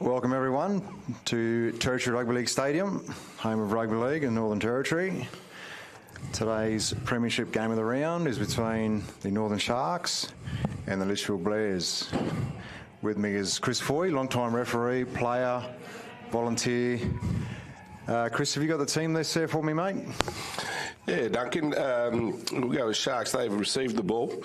Welcome everyone to Territory Rugby League Stadium, home of Rugby League in Northern Territory. Today's Premiership game of the round is between the Northern Sharks and the Litchfield Blares. With me is Chris Foy, long-time referee, player, volunteer. Chris, have you got the team list there for me, mate? Yeah, Duncan. We'll go with Sharks. They've received the ball.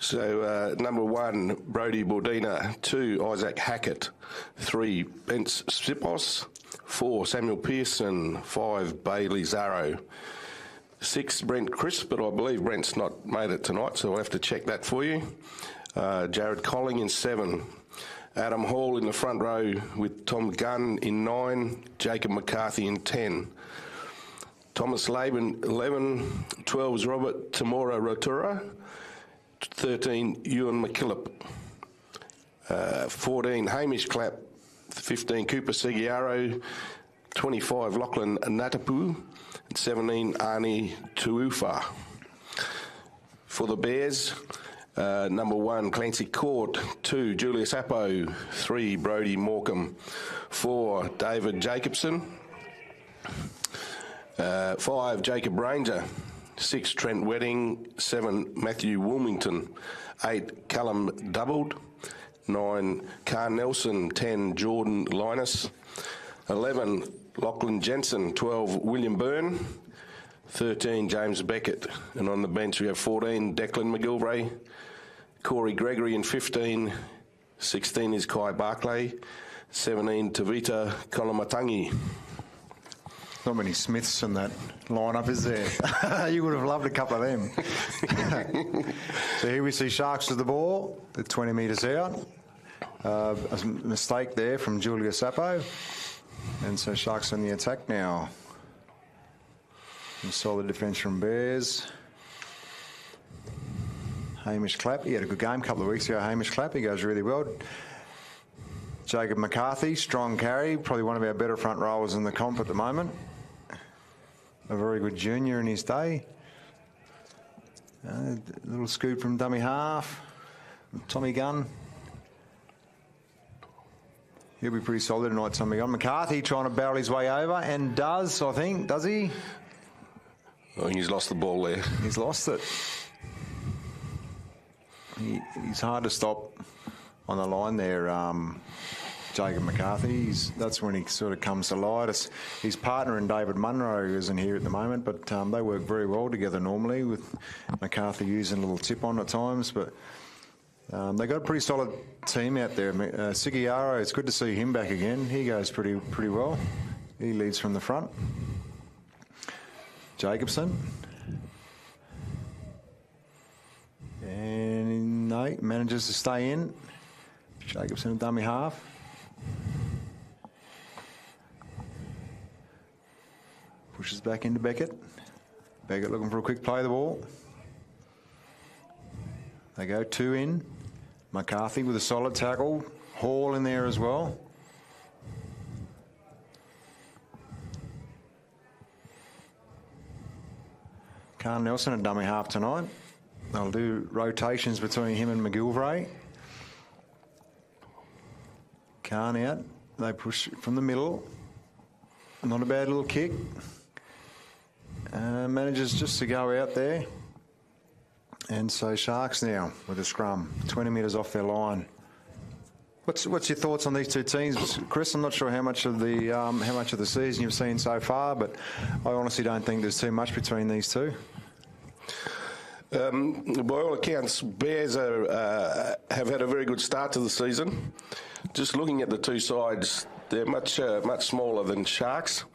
So, number 1, Brodie Bordina. 2, Isaac Hackett. 3, Bence Sipos. 4, Samuel Pearson. 5, Bailey Zarro. 6, Brent Crisp, but I believe Brent's not made it tonight, so I'll have to check that for you. Jared Colling in 7. Adam Hall in the front row with Tom Gunn in 9. Jacob McCarthy in 10. Thomas Laban, 11. 12 is Robert Tamora Rotura. 13, Ewan McKillop. 14, Hamish Clapp. 15, Cooper Seguiaro. 25, Lachlan Natapu. And 17, Arnie Tuufa. For the Bears, number 1, Clancy Court. 2, Julius Appo. 3, Brodie Morecambe. 4, David Jacobson. 5, Jacob Ranger. 6, Trent Wedding. 7, Matthew Wilmington. 8, Callum Doubled. 9, Carl Nelson. 10, Jordan Linus. 11, Lachlan Jensen. 12, William Byrne. 13, James Beckett. And on the bench we have 14, Declan McGilvray. Corey Gregory in 15. 16 is Kai Barclay. 17, Tavita Kolomatangi. Not many Smiths in that lineup, is there? You would have loved a couple of them. So here we see Sharks with the ball, the 20 metres out. A mistake there from Julius Appo. And so Sharks on the attack now. And solid defence from Bears. Hamish Clapp, he had a good game a couple of weeks ago. Hamish Clapp, he goes really well. Jacob McCarthy, strong carry, probably one of our better front rowers in the comp at the moment. A very good junior in his day. A little scoop from dummy half. Tommy Gunn. He'll be pretty solid tonight, Tommy Gunn. McCarthy trying to barrel his way over, and does, I think. Does he? I think he's lost the ball there. He's lost it. He's hard to stop on the line there, Jacob McCarthy. That's when he sort of comes to light. His partner in David Munro isn't here at the moment, but they work very well together normally, with McCarthy using a little tip on at times. But they got a pretty solid team out there. Seguiaro, it's good to see him back again. He goes pretty well. He leads from the front. Jacobson. And no, manages to stay in. Jacobson, dummy half. Pushes back into Beckett. Beckett looking for a quick play of the ball. They go 2 in. McCarthy with a solid tackle. Hall in there as well. Carl Nelson at dummy half tonight. They'll do rotations between him and McGilvray. Khan out. They push from the middle. Not a bad little kick. Manages just to go out there. And so Sharks now with a scrum, 20 metres off their line. What's your thoughts on these two teams, Chris? I'm not sure how much of the season you've seen so far, but I honestly don't think there's too much between these two. By all accounts, Bears have had a very good start to the season. Just looking at the two sides, they're much smaller than Sharks.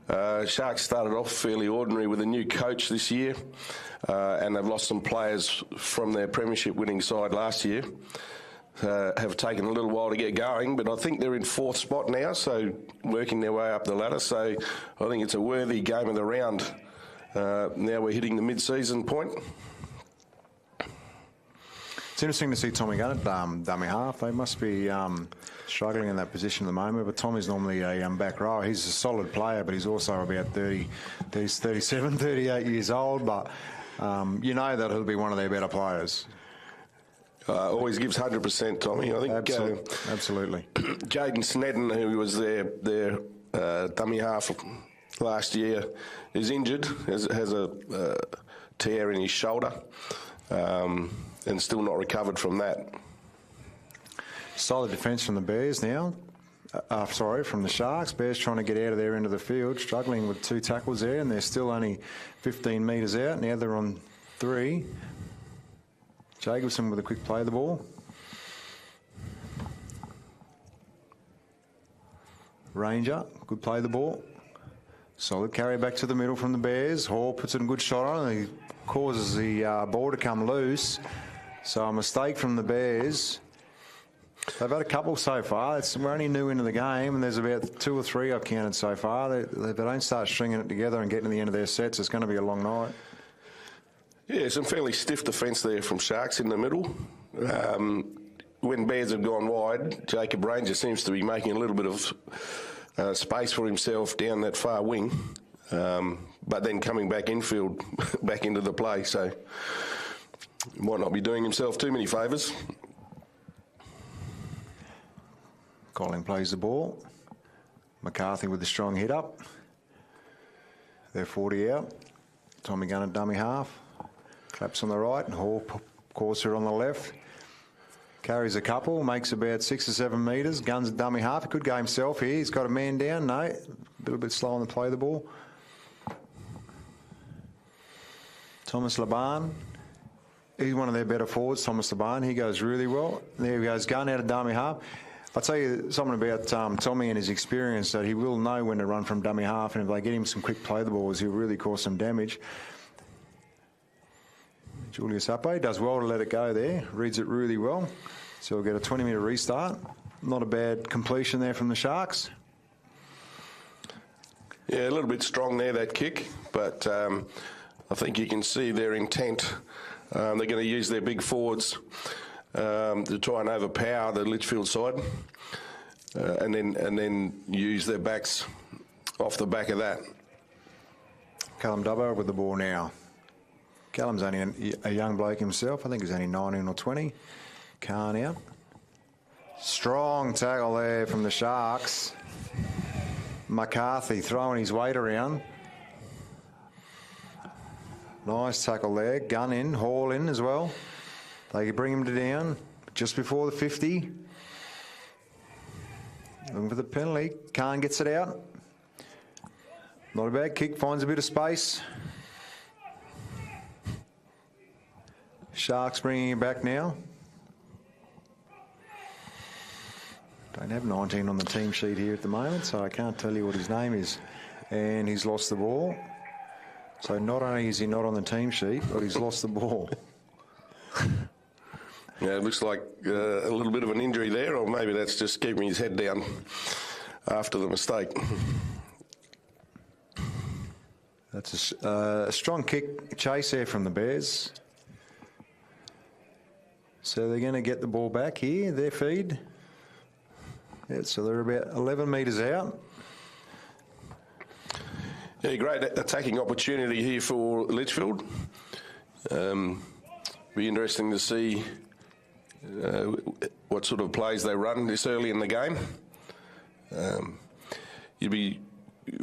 Sharks started off fairly ordinary with a new coach this year, and they've lost some players from their Premiership winning side last year. Have taken a little while to get going, but I think they're in 4th spot now, so working their way up the ladder. So I think it's a worthy game of the round. Now we're hitting the mid-season point. It's interesting to see Tommy Gunn at dummy half. They must be struggling in that position at the moment, but Tommy's normally a back row. He's a solid player, but he's also about 37, 38 years old, but you know that he'll be one of their better players. Always gives 100%, Tommy. I think Absolutely. Jaden Snedden, who was their dummy half last year, is injured, has a tear in his shoulder, and still not recovered from that. Solid defence from the Bears now. From the Sharks. Bears trying to get out of their end of the field, struggling with 2 tackles there, and they're still only 15 metres out. Now they're on 3. Jacobson with a quick play of the ball. Ranger, good play of the ball. Solid carry back to the middle from the Bears. Hall puts a good shot on and he causes the ball to come loose. So a mistake from the Bears. They've had a couple so far. We're only new into the game, and there's about 2 or 3 I've counted so far. If they don't start stringing it together and getting to the end of their sets, it's going to be a long night. Yeah, some fairly stiff defence there from Sharks in the middle. When Bears have gone wide, Jacob Ranger seems to be making a little bit of space for himself down that far wing, but then coming back infield, back into the play. So he might not be doing himself too many favours. Colling plays the ball. McCarthy with a strong hit up. They're 40 out. Tommy Gunn at dummy half. Claps on the right and Hall Corser on the left. Carries a couple, makes about 6 or 7 metres. Gunn's a dummy half. He could go himself here. He's got a man down. No, a little bit slow on the play of the ball. Thomas Laban. He's one of their better forwards, Thomas Laban. He goes really well. There he goes, Gunn out of dummy half. I'll tell you something about Tommy and his experience, that he will know when to run from dummy half, and if they get him some quick play of the balls, he'll really cause some damage. Julius Uppe does well to let it go there, reads it really well. So we'll get a 20-metre restart. Not a bad completion there from the Sharks. Yeah, a little bit strong there, that kick, but I think you can see their intent. They're going to use their big forwards to try and overpower the Litchfield side, and then use their backs off the back of that. Callum Dubbo with the ball now. Callum's only a young bloke himself. I think he's only 19 or 20. Khan out. Strong tackle there from the Sharks. McCarthy throwing his weight around. Nice tackle there. Gun in, Hall in as well. They could bring him down just before the 50. Looking for the penalty. Khan gets it out. Not a bad kick, finds a bit of space. Sharks bringing him back now. Don't have 19 on the team sheet here at the moment, so I can't tell you what his name is. And he's lost the ball. So not only is he not on the team sheet, but he's lost the ball. Yeah, it looks like a little bit of an injury there, or maybe that's just keeping his head down after the mistake. That's a strong kick chase there from the Bears. So they're going to get the ball back here, their feed. Yeah, so they're about 11 metres out. Yeah, great attacking opportunity here for Litchfield. Be interesting to see what sort of plays they run this early in the game.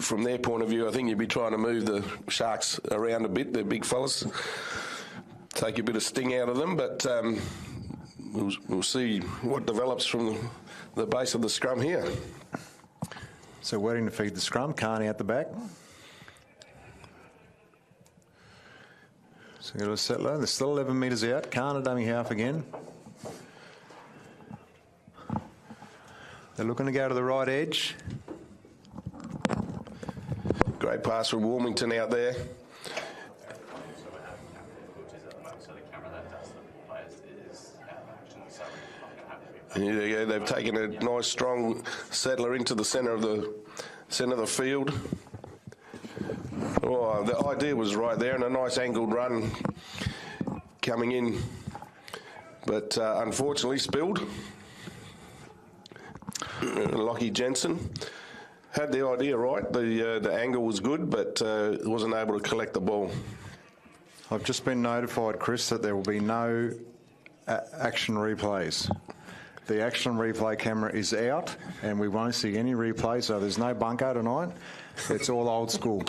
From their point of view, I think you'd be trying to move the Sharks around a bit. They're big fellas. Take a bit of sting out of them, but we'll see what develops from the base of the scrum here. So waiting to feed the scrum, Khan out the back. So got a settler. They're still 11 metres out. Khan a dummy half again. They're looking to go to the right edge. Great pass from Warmington out there. And there you go. They've taken a nice, strong settler into the centre of the field. Oh, the idea was right there, and a nice angled run coming in, but unfortunately spilled. Lockie Jensen had the idea right. The angle was good, but wasn't able to collect the ball. I've just been notified, Chris, that there will be no action replays. The action replay camera is out, and we won't see any replay, so there's no bunker tonight. It's all old school.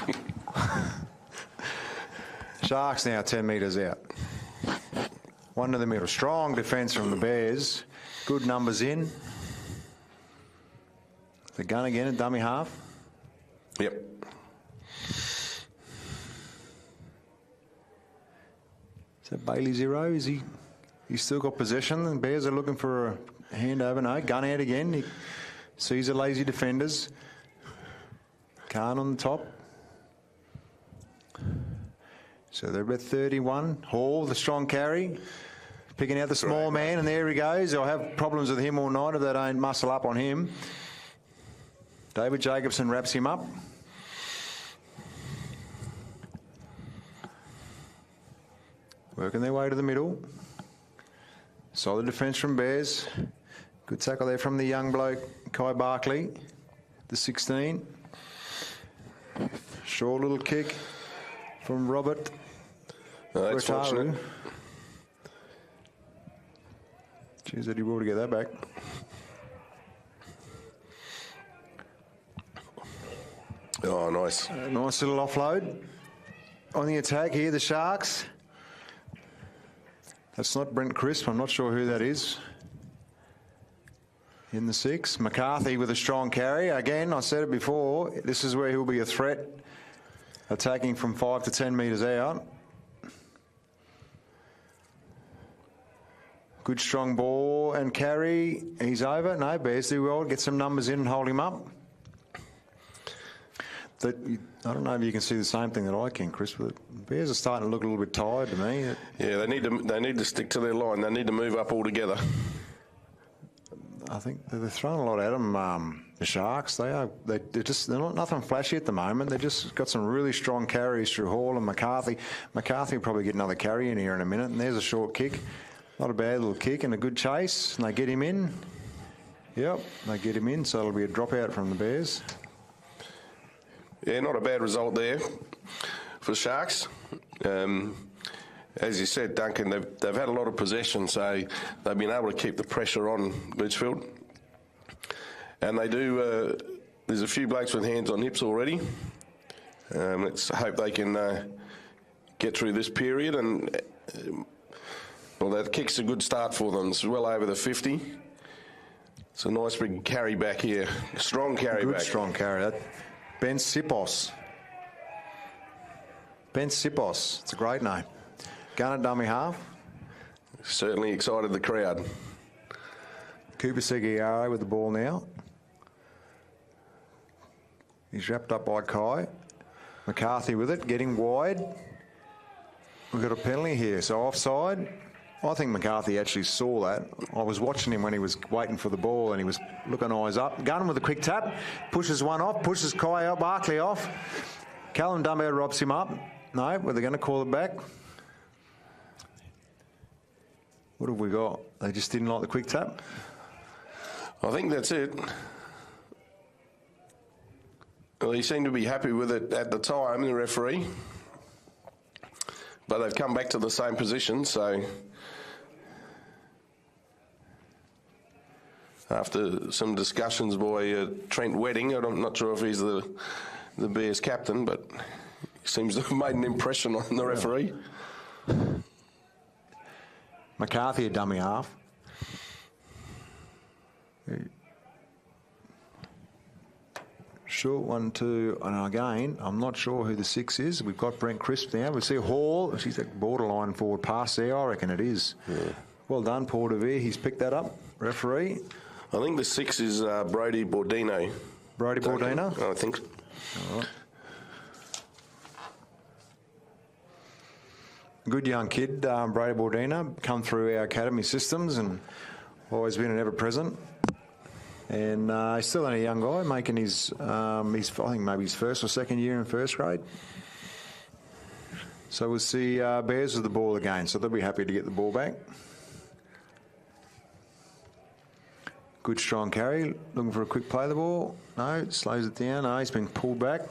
Sharks now 10 metres out. One to the middle. Strong defence from the Bears. Good numbers in. The gun again at dummy half. Yep. Is that Bailey 0? Is he? He's still got possession. The Bears are looking for a handover. No, gun out again. He sees the lazy defenders. Khan on the top. So they're about 31. Hall, the strong carry. Picking out the small man, and there he goes. I'll have problems with him all night if they don't muscle up on him. David Jacobson wraps him up. Working their way to the middle. Solid defence from Bears. Good tackle there from the young bloke, Kai Barkley, the 16. Short little kick from Robert. That's fortunate. Jeez, that he will to get that back. Oh, nice. Nice little offload. On the attack here, the Sharks. That's not Brent Crisp. I'm not sure who that is. In the 6. McCarthy with a strong carry. Again, I said it before, this is where he'll be a threat. Attacking from 5 to 10 metres out. Good strong ball and carry. He's over. No, Bears do well. Get some numbers in and hold him up. I don't know if you can see the same thing that I can, Chris, but the Bears are starting to look a little bit tired to me. Yeah, they need to stick to their line. They need to move up altogether. I think they're throwing a lot at them. The Sharks, they're not nothing flashy at the moment. They've just got some really strong carries through Hall and McCarthy. McCarthy will probably get another carry in here in a minute, and there's a short kick. Not a bad little kick and a good chase, and they get him in. Yep, they get him in, so it'll be a dropout from the Bears. Yeah, not a bad result there for the Sharks. As you said, Duncan, they've had a lot of possession, so they've been able to keep the pressure on Litchfield. And they do, there's a few blokes with hands on hips already. Let's hope they can get through this period. And, well, that kick's a good start for them. It's well over the 50. It's a nice big carry back here. Strong carry back. Good strong carry. That Ben Sipos. Ben Sipos. It's a great name. Gunner dummy half. Certainly excited the crowd. Cooper Seguiaro with the ball now. He's wrapped up by Kai. McCarthy with it, getting wide. We've got a penalty here, so offside. I think McCarthy actually saw that. I was watching him when he was waiting for the ball and he was looking eyes up. Gunn with a quick tap, pushes one off, pushes Kai out, Barkley off. Callum Dunbar robs him up. No, were they going to call it back? What have we got? They just didn't like the quick tap? I think that's it. Well, he seemed to be happy with it at the time, the referee. But they've come back to the same position, so after some discussions by Trent Wedding, I'm not sure if he's the Bears captain, but he seems to have made an impression on the referee. McCarthy a dummy half. Short 1-2, and again, I'm not sure who the 6 is. We've got Brent Crisp now. We see Hall. She's a borderline forward pass there. I reckon it is. Yeah. Well done, Paul DeVere. He's picked that up. Referee. I think the 6 is Brody Bordino. Brody Bordino? I think. All right. Good young kid, Brady Bordino, come through our academy systems and always been an ever-present. And he's still only a young guy, making his, I think maybe his first or second year in first grade. So we'll see Bears with the ball again, so they'll be happy to get the ball back. Good strong carry, looking for a quick play of the ball. No, slows it down. No, he's been pulled back.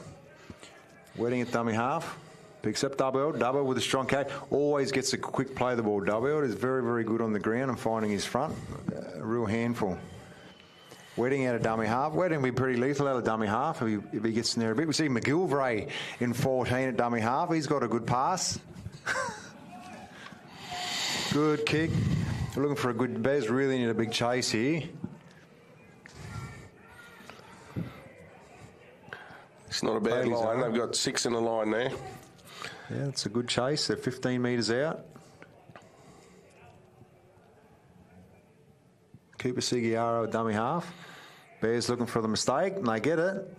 Wedding at dummy half. Picks up Dubble with a strong carry. Always gets a quick play of the ball. Dubble is very, very good on the ground and finding his front. A real handful. Wedding out of dummy half. Wedding will be pretty lethal out of dummy half if he gets in there a bit. We see McGilvray in 14 at dummy half. He's got a good pass. Good kick. We're looking for a good... Bears really need a big chase here. It's not a bad line. They've got 6 in the line there. Yeah, it's a good chase. They're 15 metres out. Cooper Sigiaro at dummy half. Bears looking for the mistake, and they get it.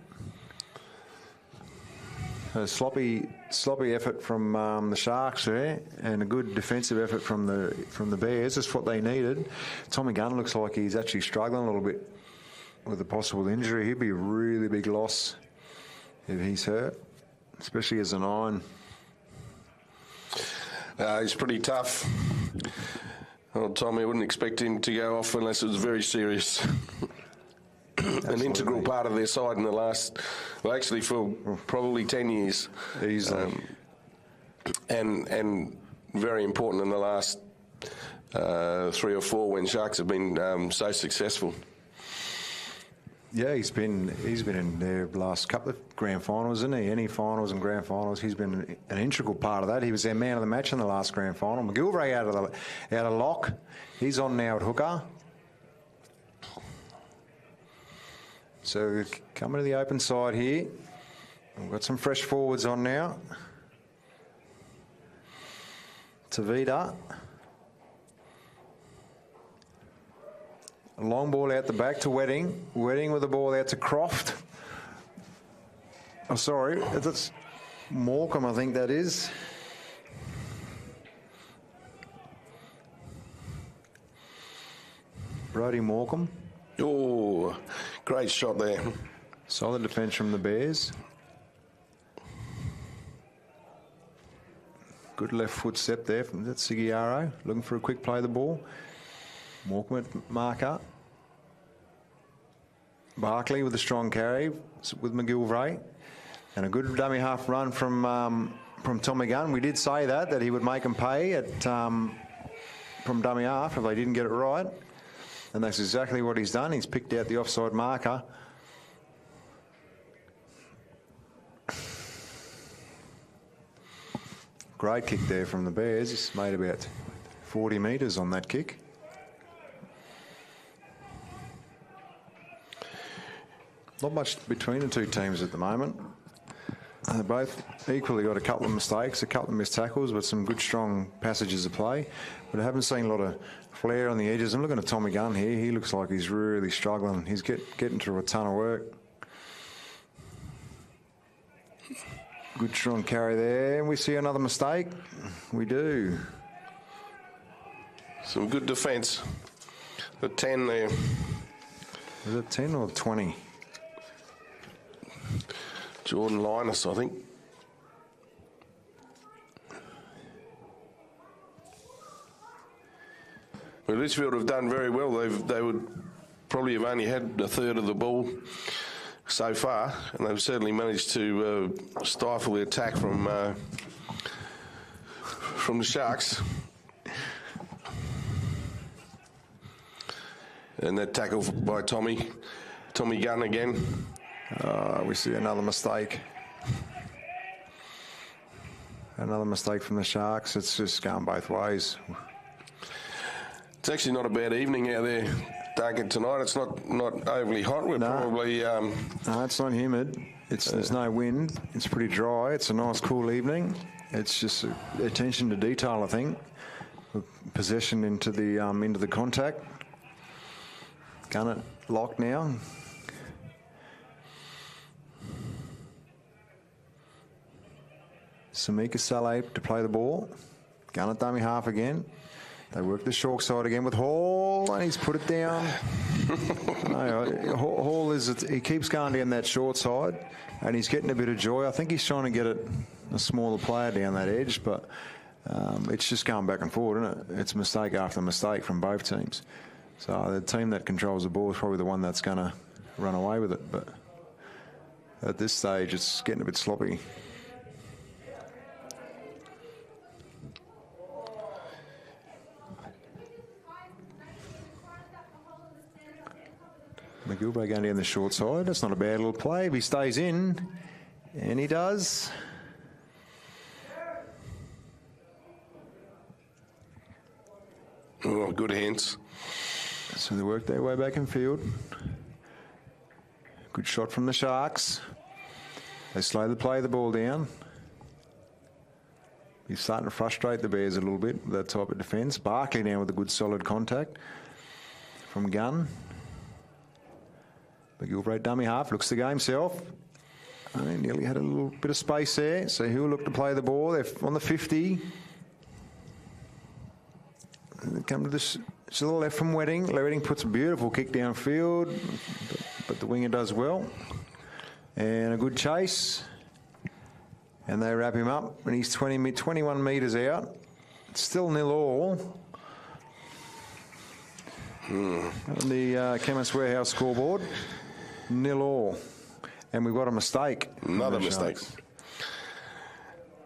A sloppy effort from the Sharks there, and a good defensive effort from the Bears. That's what they needed. Tommy Gunn looks like he's actually struggling a little bit with a possible injury. He'd be a really big loss if he's hurt, especially as a 9. He's pretty tough. Well, Tommy, I wouldn't expect him to go off unless it was very serious. An integral part of their side in the last, well, actually for probably 10 years. Easily. And very important in the last 3 or 4 when Sharks have been so successful. Yeah, he's been in their last couple of grand finals, isn't he? Any finals and grand finals, he's been an integral part of that. He was their man of the match in the last grand final. McGilvray out of lock. He's on now at hooker. So coming to the open side here. We've got some fresh forwards on now. Tavita. A long ball out the back to Wedding. Wedding with the ball out to Croft. Oh, sorry. That's Morecambe, I think that is. Brodie Morecambe. Oh, great shot there. Solid defence from the Bears. Good left foot step there from that Sigiaro. Looking for a quick play of the ball. Morecambe at marker. Barkley with a strong carry with McGilvray. And a good dummy half run from Tommy Gunn. We did say that he would make them pay from dummy half if they didn't get it right. And that's exactly what he's done. He's picked out the offside marker. Great kick there from the Bears. He's made about 40 metres on that kick. Not much between the two teams at the moment. They both equally got a couple of mistakes, a couple of missed tackles, but some good, strong passages of play. But I haven't seen a lot of flair on the edges. I'm looking at Tommy Gunn here. He looks like he's really struggling. He's getting through a ton of work. Good, strong carry there. And we see another mistake. We do. Some good defence. The 10 there. Was it 10 or 20? Jordan Linus, I think. Well, Litchfield have done very well. They would probably have only had a third of the ball so far, and they've certainly managed to stifle the attack from the Sharks. And that tackle by Tommy Gunn again. We see another mistake. Another mistake from the Sharks. It's just going both ways. It's actually not a bad evening out there, Duncan, tonight. It's not overly hot. We're probably... No, it's not humid. There's no wind. It's pretty dry. It's a nice, cool evening. It's just attention to detail, I think. Possession into the contact. Gun it locked now. Samika Saleh to play the ball. Gun at dummy half again. They work the short side again with Hall, and he's put it down. No, Hall he keeps going down that short side, and he's getting a bit of joy. I think he's trying to get a smaller player down that edge, but it's just going back and forward, isn't it? It's mistake after mistake from both teams. So the team that controls the ball is probably the one that's going to run away with it. But at this stage, it's getting a bit sloppy. McGilvray going down the short side. That's not a bad little play. If he stays in, and he does. Oh, good hands. So they work their way back in field. Good shot from the Sharks. They slowly play the ball down. He's starting to frustrate the Bears a little bit with that type of defence. Barkley now with a good solid contact from Gunn. McGilvray dummy half, looks to go himself. Oh, he nearly had a little bit of space there, so he'll look to play the ball. They're on the 50. And they come to this to the left from Wedding. Wedding puts a beautiful kick downfield, but the winger does well. And a good chase. And they wrap him up, and he's 21 metres out. It's still 0-0. On the Chemist Warehouse scoreboard, 0-0. And we've got a mistake. Another mistake.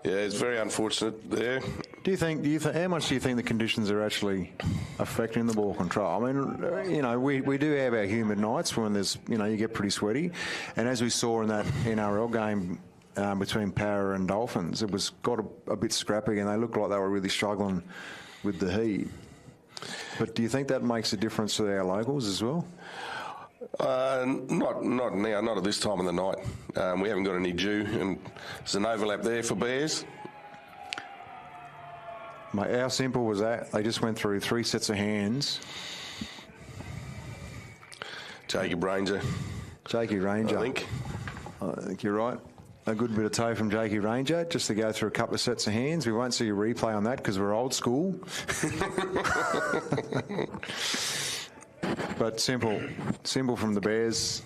Yeah, it's very unfortunate there. How much do you think the conditions are actually affecting the ball control? I mean, we do have our humid nights when there's, you get pretty sweaty. And as we saw in that NRL game between Power and Dolphins, it got a bit scrappy, and they looked like they were really struggling with the heat. But do you think that makes a difference to our locals as well? Not now, not at this time of the night. We haven't got any dew, and there's an overlap there for Bears. Mate, how simple was that? They just went through 3 sets of hands. Jacob Ranger. I think you're right. A good bit of toe from Jakey Ranger, just to go through a couple of sets of hands. We won't see a replay on that because we're old school. But simple from the Bears.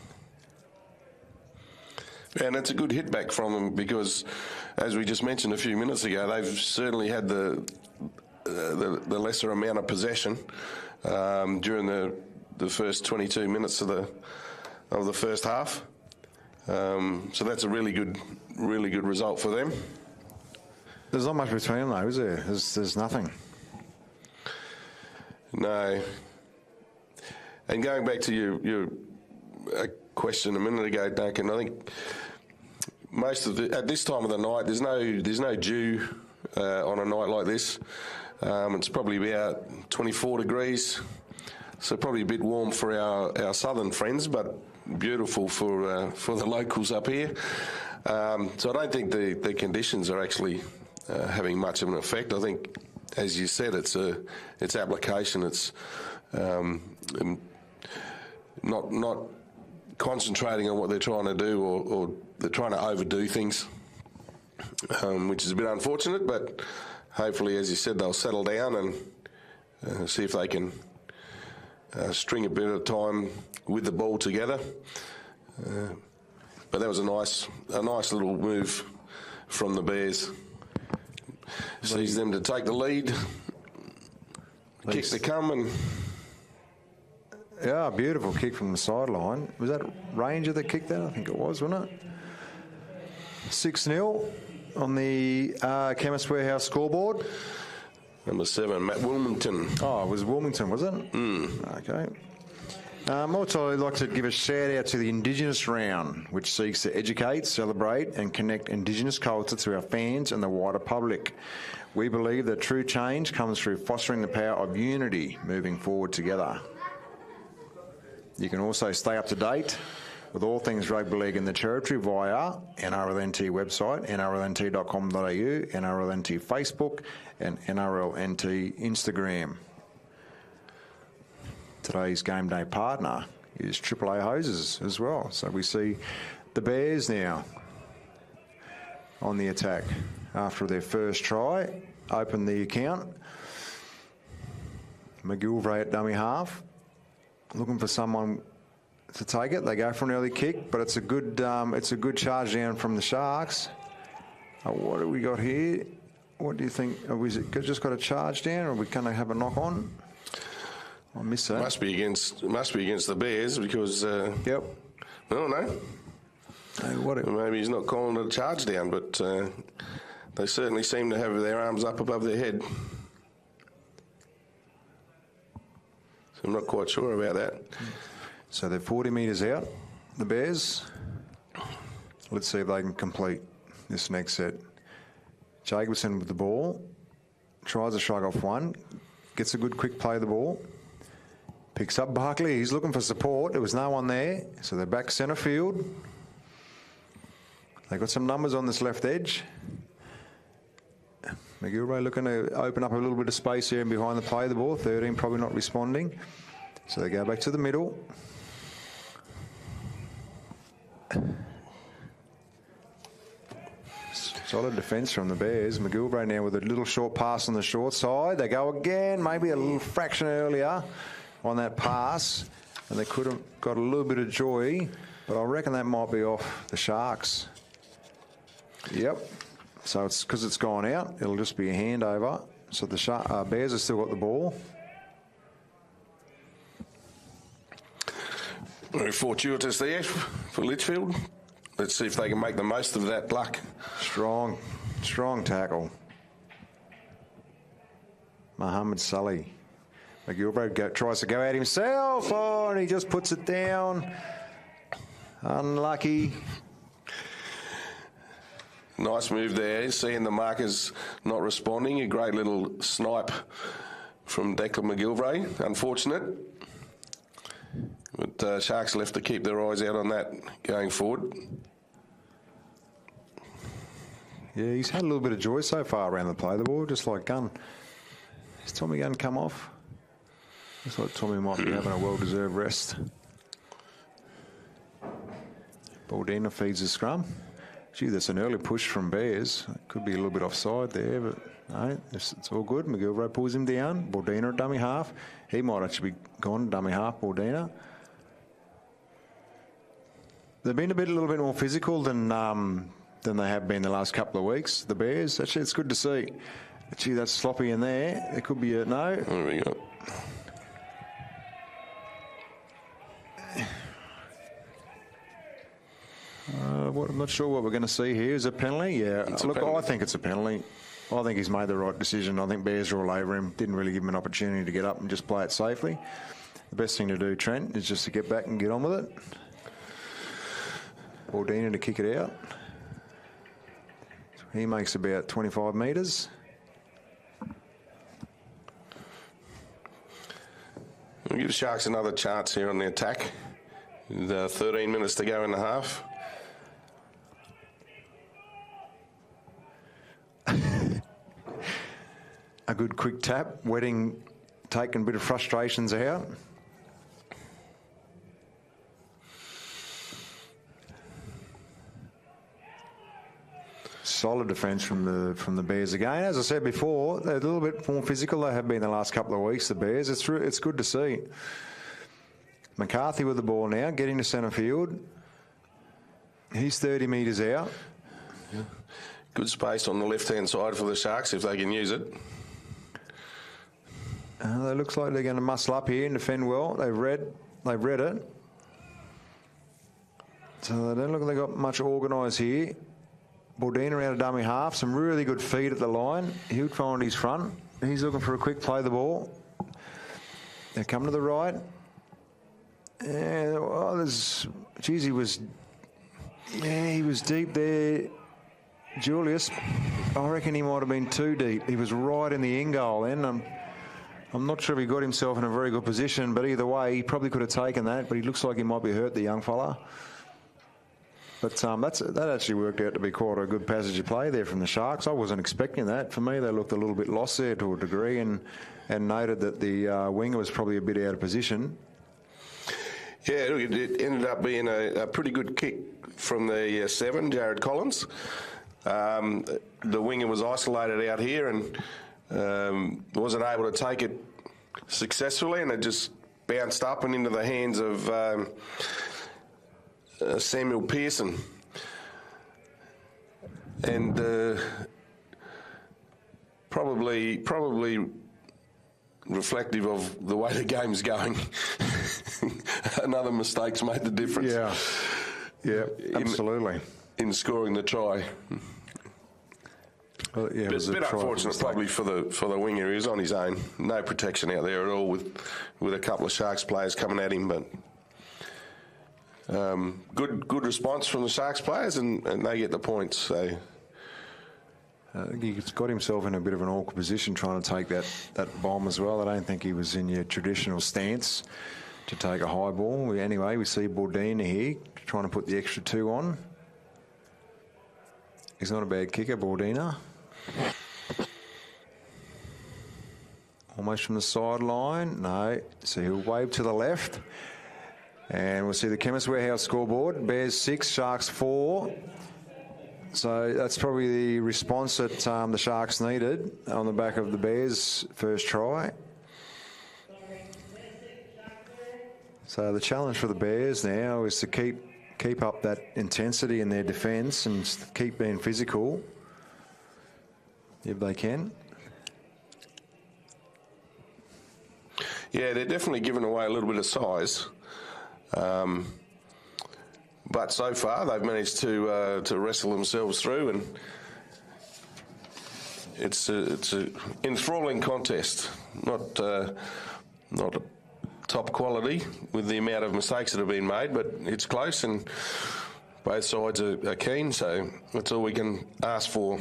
And it's a good hit back from them because, as we just mentioned a few minutes ago, they've certainly had the lesser amount of possession during the first 22 minutes of the first half. So that's a really good result for them. There's not much between them, though, is there? There's nothing. No. And going back to your question a minute ago, Duncan, I think at this time of the night, there's no dew on a night like this. It's probably about 24 degrees, so probably a bit warm for our southern friends, but beautiful for the locals up here. So I don't think the conditions are actually having much of an effect. I think, as you said, it's application. It's not concentrating on what they're trying to do, or they're trying to overdo things, which is a bit unfortunate. But hopefully, as you said, they'll settle down and see if they can string a bit of time with the ball together. But that was a nice little move from the Bears. Sees them to take the lead, kick to come, and yeah, beautiful kick from the sideline. Was that Ranger that kicked that? I think it was, wasn't it? 6-0 on the Chemist Warehouse scoreboard. Number 7, Matt Wilmington. Oh, it was Wilmington, was it? Okay. Also, I'd like to give a shout out to the Indigenous Round, which seeks to educate, celebrate and connect Indigenous culture to our fans and the wider public. We believe that true change comes through fostering the power of unity, moving forward together. You can also stay up to date with all things rugby league in the territory via NRLNT website, nrlnt.com.au, NRLNT Facebook and NRLNT Instagram. Today's game day partner is AAA Hoses as well. So we see the Bears now on the attack after their first try. Open the account. McGilvray at dummy half. Looking for someone to take it. They go for an early kick, but it's a good charge down from the Sharks. What do we got here? What do you think? Have we just got a charge down, or are we going to have a knock on? I missed that. Must be against the Bears because. Yep. No. Maybe he's not calling it a charge down, but they certainly seem to have their arms up above their head. So I'm not quite sure about that. So they're 40 metres out, the Bears. Let's see if they can complete this next set. Jacobson with the ball, tries to shrug off one, gets a good quick play of the ball, picks up Barkley, he's looking for support, there was no one there, so they're back centre field. They've got some numbers on this left edge. McGilvray looking to open up a little bit of space here and behind the play of the ball, 13 probably not responding, so they go back to the middle. Solid defence from the Bears. McGilvray now with a little short pass on the short side. They go again, maybe a little fraction earlier on that pass, and they could have got a little bit of joy, but I reckon that might be off the Sharks. Yep. So it's because it's gone out, it'll just be a handover. So the Bears have still got the ball. Very fortuitous there for Litchfield. Let's see if they can make the most of that luck. Strong tackle. Mohammed Sully. McGilvray tries to go at himself. Oh, and he just puts it down. Unlucky. Nice move there. Seeing the markers not responding. A great little snipe from Declan McGilvray. Unfortunate. But Sharks left to keep their eyes out on that going forward. Yeah, he's had a little bit of joy so far around the play of the ball, just like Gunn. Is Tommy Gunn come off? Looks like Tommy might be having a well-deserved rest. Baldina feeds the scrum. Gee, that's an early push from Bears. Could be a little bit offside there, but no, it's all good. McGilvray pulls him down. Baldina at dummy half. He might actually be gone dummy half, Baldina. They've been a little bit more physical than they have been the last couple of weeks, the Bears. Actually, it's good to see. Gee, that's sloppy in there. It could be a no. There we go. I'm not sure what we're going to see here. Is it a penalty? Yeah. Look, I think it's a penalty. I think he's made the right decision. I think Bears are all over him. Didn't really give him an opportunity to get up and just play it safely. The best thing to do, Trent, is just to get back and get on with it. Baldina to kick it out. He makes about 25 metres. We'll give the Sharks another chance here on the attack. With 13 minutes to go in the half. A good quick tap, taking a bit of frustrations out. Solid defence from the Bears again. As I said before, they're a little bit more physical. They have been the last couple of weeks, the Bears. It's good to see. McCarthy with the ball now, getting to centre field. He's 30 metres out. Yeah. Good space on the left-hand side for the Sharks if they can use it. It looks like they're going to muscle up here and defend well. They've read it. So they don't look like they've got much organised here. Baldina out of dummy half. Some really good feed at the line. He'll find his front. He's looking for a quick play of the ball. They come to the right. Yeah, well, he was deep there. Julius, I reckon he might have been too deep. He was right in the end goal then. I'm not sure if he got himself in a very good position, but either way, he probably could have taken that, but he looks like he might be hurt, the young fella. But that actually worked out to be quite a good passage of play there from the Sharks. I wasn't expecting that. For me, they looked a little bit lost there to a degree and noted that the winger was probably a bit out of position. Yeah, it ended up being a pretty good kick from the 7, Jared Collins. The winger was isolated out here and wasn't able to take it successfully, and it just bounced up and into the hands of Samuel Pearson. And probably reflective of the way the game's going. Another mistake's made the difference. Yeah, absolutely. In scoring the try. Well, yeah, it's a bit unfortunate probably for the winger. He was on his own. No protection out there at all with a couple of Sharks players coming at him, but Good response from the Sharks players, and they get the points. So I think he's got himself in a bit of an awkward position trying to take that bomb as well. I don't think he was in your traditional stance to take a high ball. Anyway, we see Bordina here trying to put the extra 2 on. He's not a bad kicker, Bordina. Almost from the sideline. No. So he'll wave to the left. And we'll see the Chemist Warehouse scoreboard. Bears 6, Sharks 4. So that's probably the response that the Sharks needed on the back of the Bears' first try. So the challenge for the Bears now is to keep up that intensity in their defence and keep being physical if they can. Yeah, they're definitely giving away a little bit of size. But so far, they've managed to wrestle themselves through, and it's a enthralling contest. Not top quality with the amount of mistakes that have been made, but it's close, and both sides are keen. So that's all we can ask for.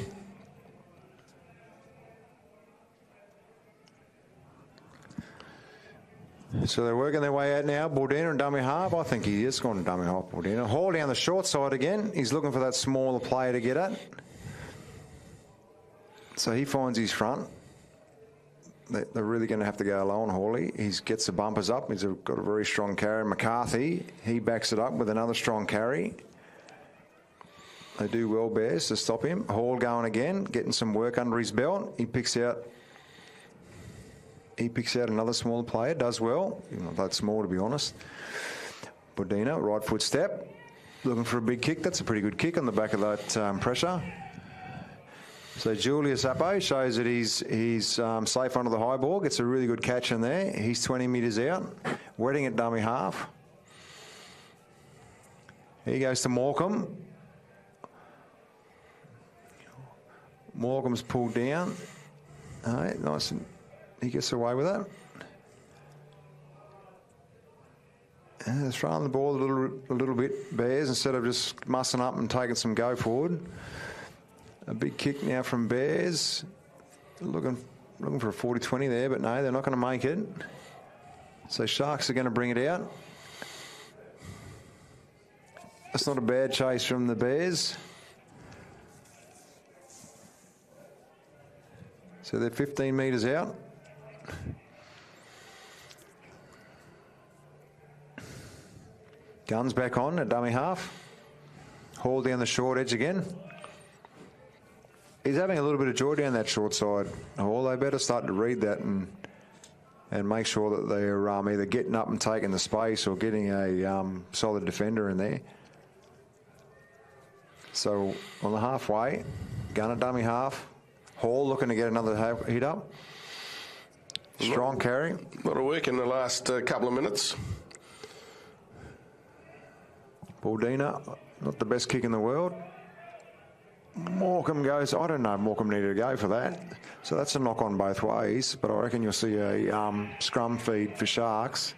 So they're working their way out now. Bordina and dummy half. I think he is going to dummy half, Bordina. Hall down the short side again. He's looking for that smaller player to get at. So he finds his front. They're really going to have to go low on Hawley. He gets the bumpers up. He's got a very strong carry. McCarthy, he backs it up with another strong carry. They do well, Bears, to stop him. Hall going again, getting some work under his belt. He picks out another smaller player, does well. Not that small, to be honest. Bordina, right foot step. Looking for a big kick. That's a pretty good kick on the back of that pressure. So Julius Appo shows that he's safe under the high ball. Gets a really good catch in there. He's 20 metres out. Wetting at dummy half. He goes to Morecambe. Morecambe's pulled down. All right, nice. He gets away with that. And they're throwing the ball a little bit, Bears, instead of just mussing up and taking some go forward. A big kick now from Bears. Looking for a 40-20 there, but no, they're not going to make it. So Sharks are going to bring it out. That's not a bad chase from the Bears. So they're 15 metres out. Guns back on at dummy half. Hall down the short edge again. He's having a little bit of joy down that short side. Hall, they better start to read that and make sure that they're either getting up and taking the space or getting a solid defender in there. So on the halfway, gun at dummy half. Hall looking to get another hit up. Strong carry. A lot of work in the last couple of minutes. Bordina, not the best kick in the world. Morecambe goes, I don't know if Morecambe needed to go for that. So that's a knock on both ways, but I reckon you'll see a scrum feed for Sharks.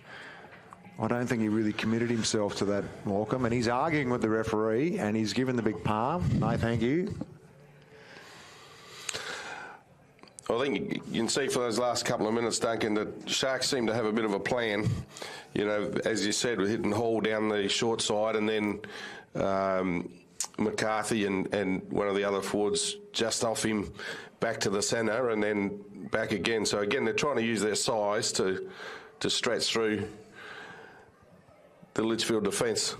I don't think he really committed himself to that, Morecambe, and he's arguing with the referee and he's given the big palm. No, thank you. I think you can see for those last couple of minutes, Duncan, that Sharks seem to have a bit of a plan. You know, as you said, with hitting Hall down the short side and then McCarthy and one of the other forwards just off him back to the centre and then back again. So, again, they're trying to use their size to stretch through the Litchfield defence.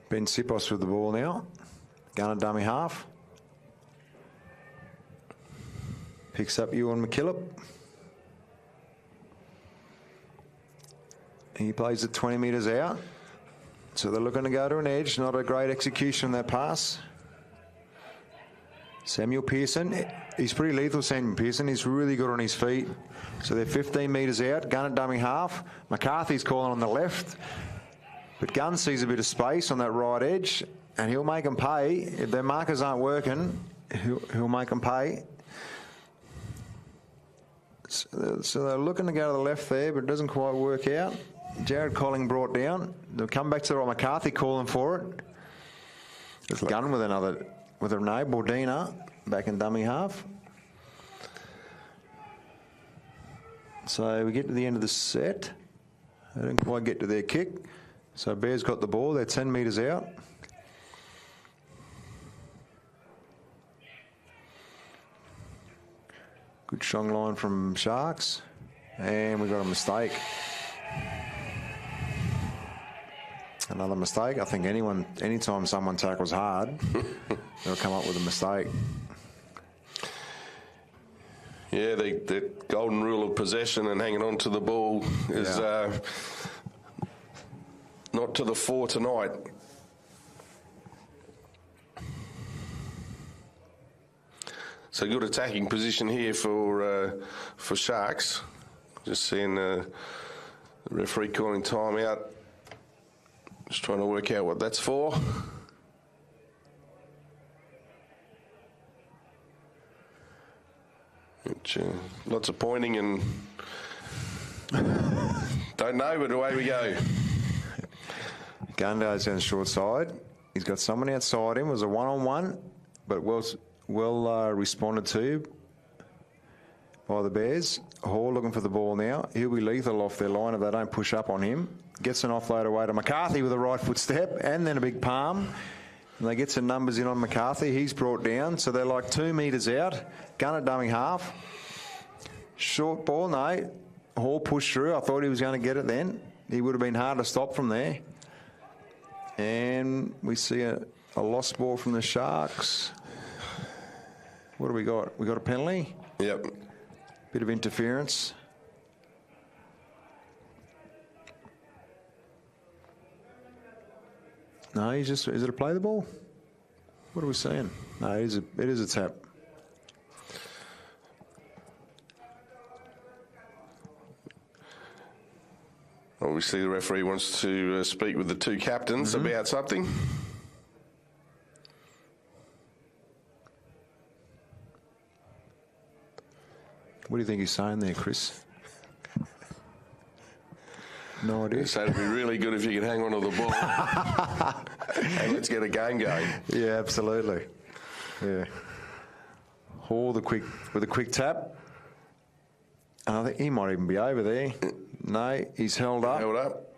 Ben Sipos with the ball now. Gunner dummy half. Picks up Ewan McKillop. He plays it 20 metres out. So they're looking to go to an edge. Not a great execution on that pass. Samuel Pearson. He's pretty lethal, Samuel Pearson. He's really good on his feet. So they're 15 metres out. Gun at dummy half. McCarthy's calling on the left. But Gunn sees a bit of space on that right edge. And he'll make them pay. If their markers aren't working, he'll make them pay. So they're looking to go to the left there, but it doesn't quite work out. Jared Colling brought down. They'll come back to the right. McCarthy calling for it. It's Gunn with a no. Bordina back in dummy half. So we get to the end of the set. They didn't quite get to their kick. So Bears got the ball. They're 10 metres out. Good strong line from Sharks. And we got a mistake. Another mistake. I think anytime someone tackles hard, they'll come up with a mistake. Yeah, the golden rule of possession and hanging on to the ball is not to the fore tonight. So good attacking position here for Sharks. Just seeing the referee calling time out. Just trying to work out what that's for. Which, lots of pointing and don't know, but away we go. Gundar's down the short side. He's got someone outside him. It was a one-on-one, but well responded to by the Bears. Hall looking for the ball now. He'll be lethal off their line if they don't push up on him. Gets an offload away to McCarthy with a right foot step and then a big palm. And they get some numbers in on McCarthy. He's brought down, so they're like 2 metres out. Gunner dummy half. Short ball, no. Hall pushed through. I thought he was going to get it then. He would have been hard to stop from there. And we see a lost ball from the Sharks. What do we got? We got a penalty? Yep. Bit of interference. No, is it a play the ball? What are we seeing? No, it is a tap. Obviously, the referee wants to speak with the two captains about something. What do you think he's saying there, Chris? No idea. So it'd be really good if you could hang on to the ball. And let's get a game going. Yeah, absolutely. Yeah. Hall with a quick tap. And I think he might even be over there. No, he's held up. Held up.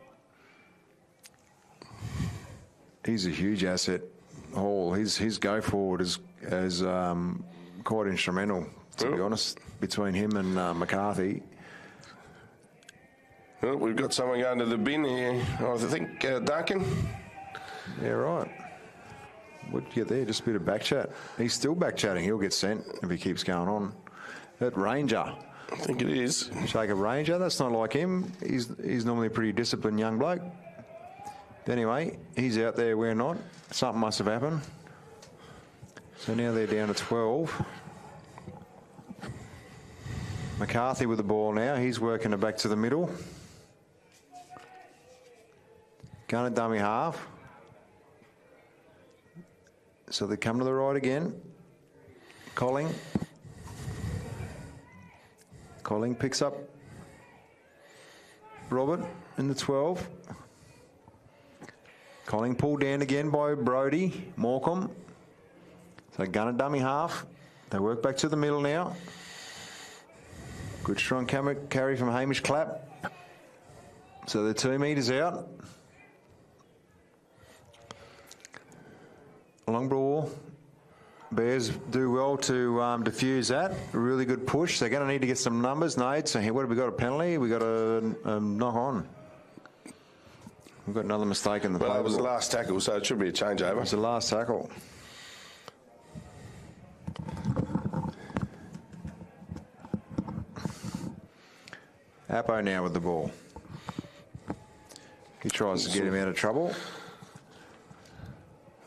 He's a huge asset. Hall. His go forward is quite instrumental, to be honest, between him and McCarthy. Well, we've got someone going to the bin here. I think Duncan. Yeah, right. What'd you get there? Just a bit of back chat. He's still back chatting. He'll get sent if he keeps going on. That Ranger. I think it is. Jacob Ranger. That's not like him. He's normally a pretty disciplined young bloke. But anyway, he's out there. We're not. Something must have happened. So now they're down to 12. McCarthy with the ball now. He's working it back to the middle. Gunner dummy half. So they come to the right again. Colling picks up Robert in the 12. Colling pulled down again by Brody. Morecambe. So Gunner dummy half. They work back to the middle now. Good strong carry from Hamish Clapp. So they're 2 metres out. Long ball. Bears do well to diffuse that. A really good push. They're going to need to get some numbers. No, so what have we got? A penalty? We got a knock on. We've got another mistake in the play. Well, that was the last tackle, so it should be a changeover. It was the last tackle. Appo now with the ball. He tries to get him out of trouble.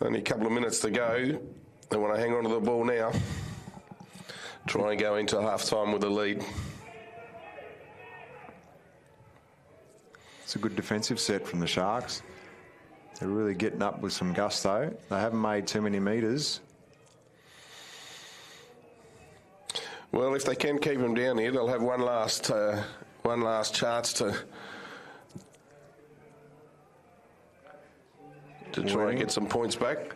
Only a couple of minutes to go. They want to hang on to the ball now. Try and go into half-time with a lead. It's a good defensive set from the Sharks. They're really getting up with some gusto. They haven't made too many metres. Well, if they can keep them down here, they'll have one last chance to to try and get some points back.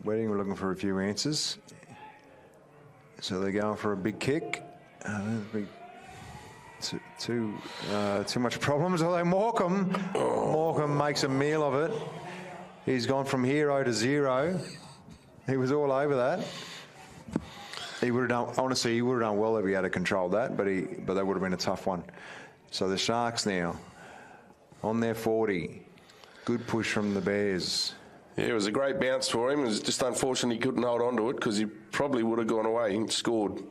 Wedding, we're looking for a few answers. So they're going for a big kick. Too much problems, although Morecambe makes a meal of it. He's gone from hero to zero. He was all over that. He would have done, honestly, he would have done well if he had controlled that, but that would have been a tough one. So the Sharks now on their 40. Good push from the Bears. Yeah, it was a great bounce for him. It was just unfortunate he couldn't hold on to it because he probably would have gone away and scored.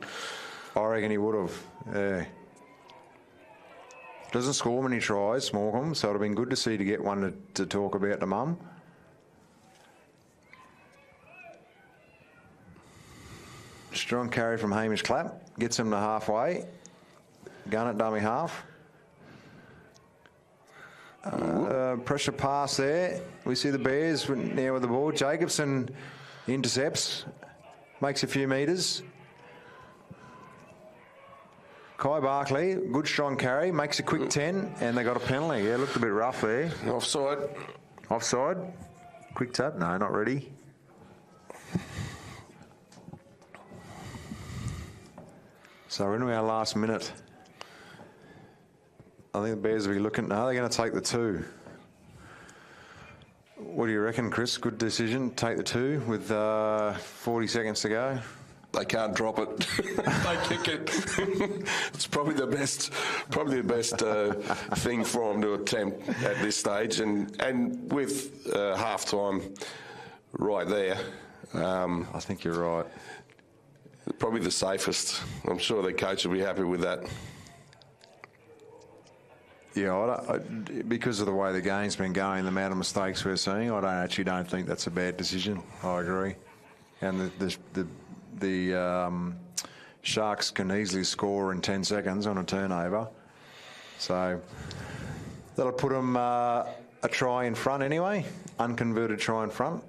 I reckon he would have, yeah. Doesn't score many tries, Morecambe, so it would have been good to see to get one to talk about to mum. Strong carry from Hamish Clapp. Gets him to halfway. Gun at dummy half. Pressure pass there. We see the Bears now with the ball. Jacobson intercepts. Makes a few metres. Kai Barkley, good strong carry. Makes a quick 10 and they got a penalty. Yeah, looked a bit rough there. Offside. Offside. Quick tap. No, not ready. So we're into our last minute. I think the Bears will be looking. No, they're going to take the 2. What do you reckon, Chris? Good decision. Take the 2 with 40 seconds to go. They can't drop it. They kick it. It's probably the best thing for them to attempt at this stage, and with half time right there. I think you're right. Probably the safest. I'm sure their coach will be happy with that. Yeah, because of the way the game's been going, the amount of mistakes we're seeing, I don't think that's a bad decision. I agree, and the Sharks can easily score in 10 seconds on a turnover, so that'll put them a try in front anyway, unconverted try in front.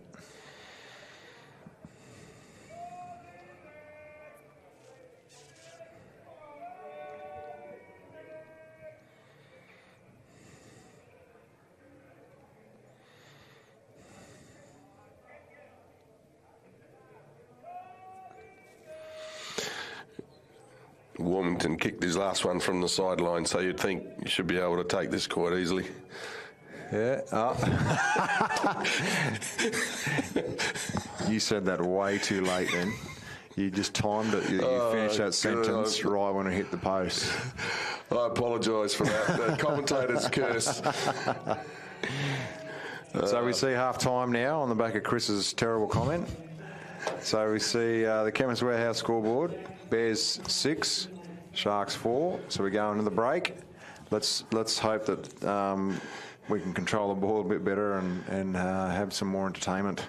Warmington kicked his last one from the sideline, so you'd think you should be able to take this quite easily. Yeah. You said that way too late then. You just timed it. You finished that sentence right when it hit the post. I apologise for that. The commentator's curse. So we see half-time now on the back of Chris's terrible comment. So we see the Chemist Warehouse scoreboard. Bears 6, Sharks 4. So we go into the break. Let's hope that we can control the ball a bit better and have some more entertainment.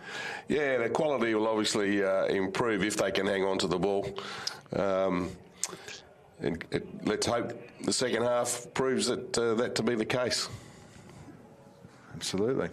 Yeah, the quality will obviously improve if they can hang on to the ball. Let's hope the second half proves that to be the case. Absolutely.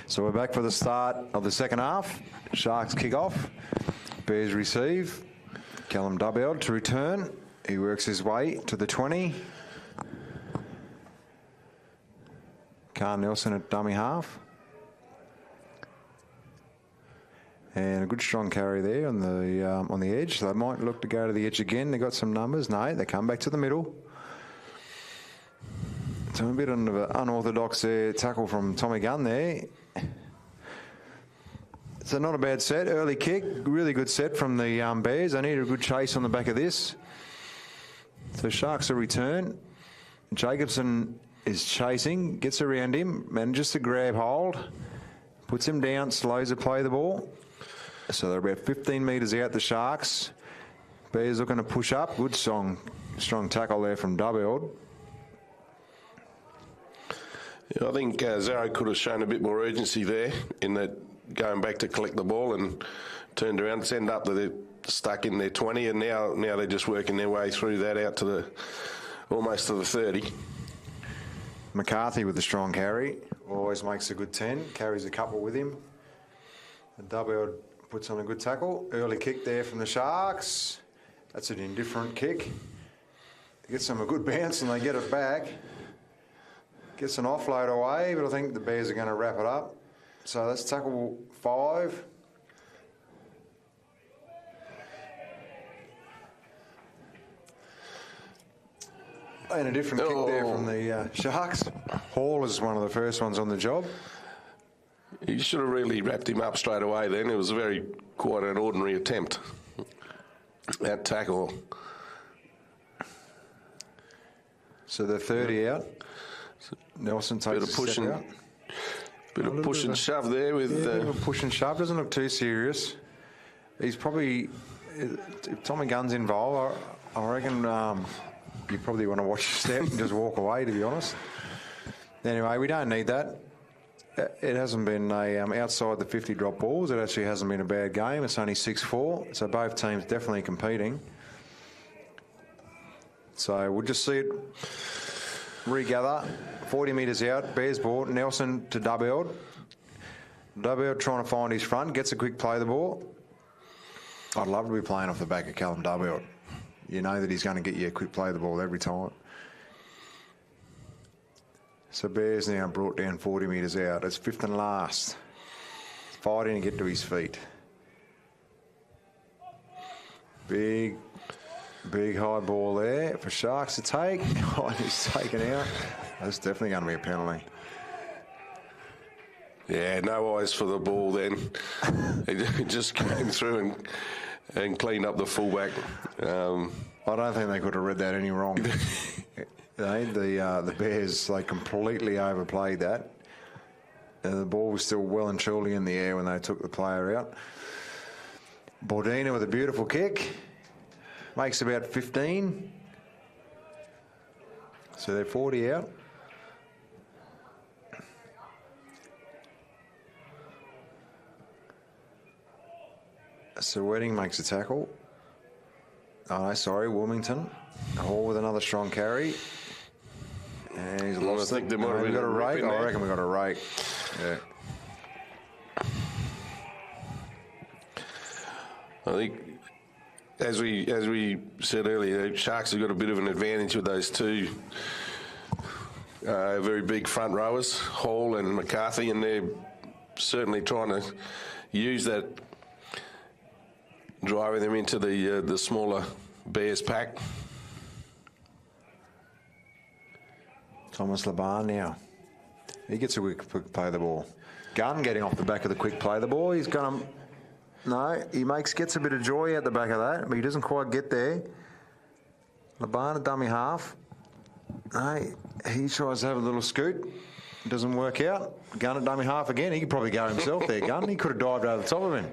So we're back for the start of the second half. Sharks kick off. Bears receive. Callum Dubbeld to return. He works his way to the 20. Carl Nelson at dummy half. And a good strong carry there on the edge. They might look to go to the edge again. They got some numbers. No, they come back to the middle. So a bit of an unorthodox tackle from Tommy Gunn there. So not a bad set. Early kick. Really good set from the Bears. They need a good chase on the back of this. So Sharks a return. Jacobson is chasing. Gets around him. Manages to grab hold. Puts him down. Slows the play the ball. So they're about 15 metres out, the Sharks. Bears looking to push up. Good strong tackle there from Dubbeld. Yeah, I think Zarro could have shown a bit more urgency there in that going back to collect the ball and turned around. It's ended up that they're stuck in their 20 and now they're just working their way through that out to almost to the 30. McCarthy with the strong carry. Always makes a good 10. Carries a couple with him. And Dubbeld puts on a good tackle. Early kick there from the Sharks. That's an indifferent kick. Gets them a good bounce and they get it back. Gets an offload away, but I think the Bears are going to wrap it up. So that's tackle 5. And a different kick there from the Sharks. Hall is one of the first ones on the job. You should have really wrapped him up straight away then. It was quite an ordinary attempt at tackle. So the 30 out. Nelson takes Bit of push a step out. Bit of push and shove there with... bit of a push and shove. Doesn't look too serious. He's probably... If Tommy Gunn's involved, I reckon you probably want to watch your step and just walk away, to be honest. Anyway, we don't need that. It hasn't been outside the 50 drop balls. It actually hasn't been a bad game. It's only 6-4, so both teams definitely competing. So we'll just see it regather. 40 metres out, Bears ball, Nelson to Dubbeld. Dubbeld trying to find his front, gets a quick play the ball. I'd love to be playing off the back of Callum Dubbeld. You know that he's going to get you a quick play the ball every time. So Bears now brought down 40 metres out. It's 5th and last. Fighting to get to his feet. Big high ball there for Sharks to take. Oh, he's taken out. That's definitely going to be a penalty. Yeah, no eyes for the ball then. It just came through and cleaned up the fullback. I don't think they could have read that any wrong. The Bears, they completely overplayed that. And the ball was still well and truly in the air when they took the player out. Bordina with a beautiful kick. Makes about 15. So they're 40 out. So Wedding makes a tackle. Oh, no, sorry, Wilmington. Hall with another strong carry. And he's lost. I think they might have got a rake. I reckon we got a rake. Yeah. I think, as we said earlier, Sharks have got a bit of an advantage with those two very big front rowers, Hall and McCarthy, and they're certainly trying to use that, driving them into the smaller Bears pack. Thomas Laban now. He gets a quick play the ball. Gunn getting off the back of the quick play the ball. He's going to... No, he gets a bit of joy out the back of that, but he doesn't quite get there. Laban, a dummy half. No, he tries to have a little scoot. It doesn't work out. Gunn at dummy half again. He could probably go himself there, Gunn. He could have dived over the top of him.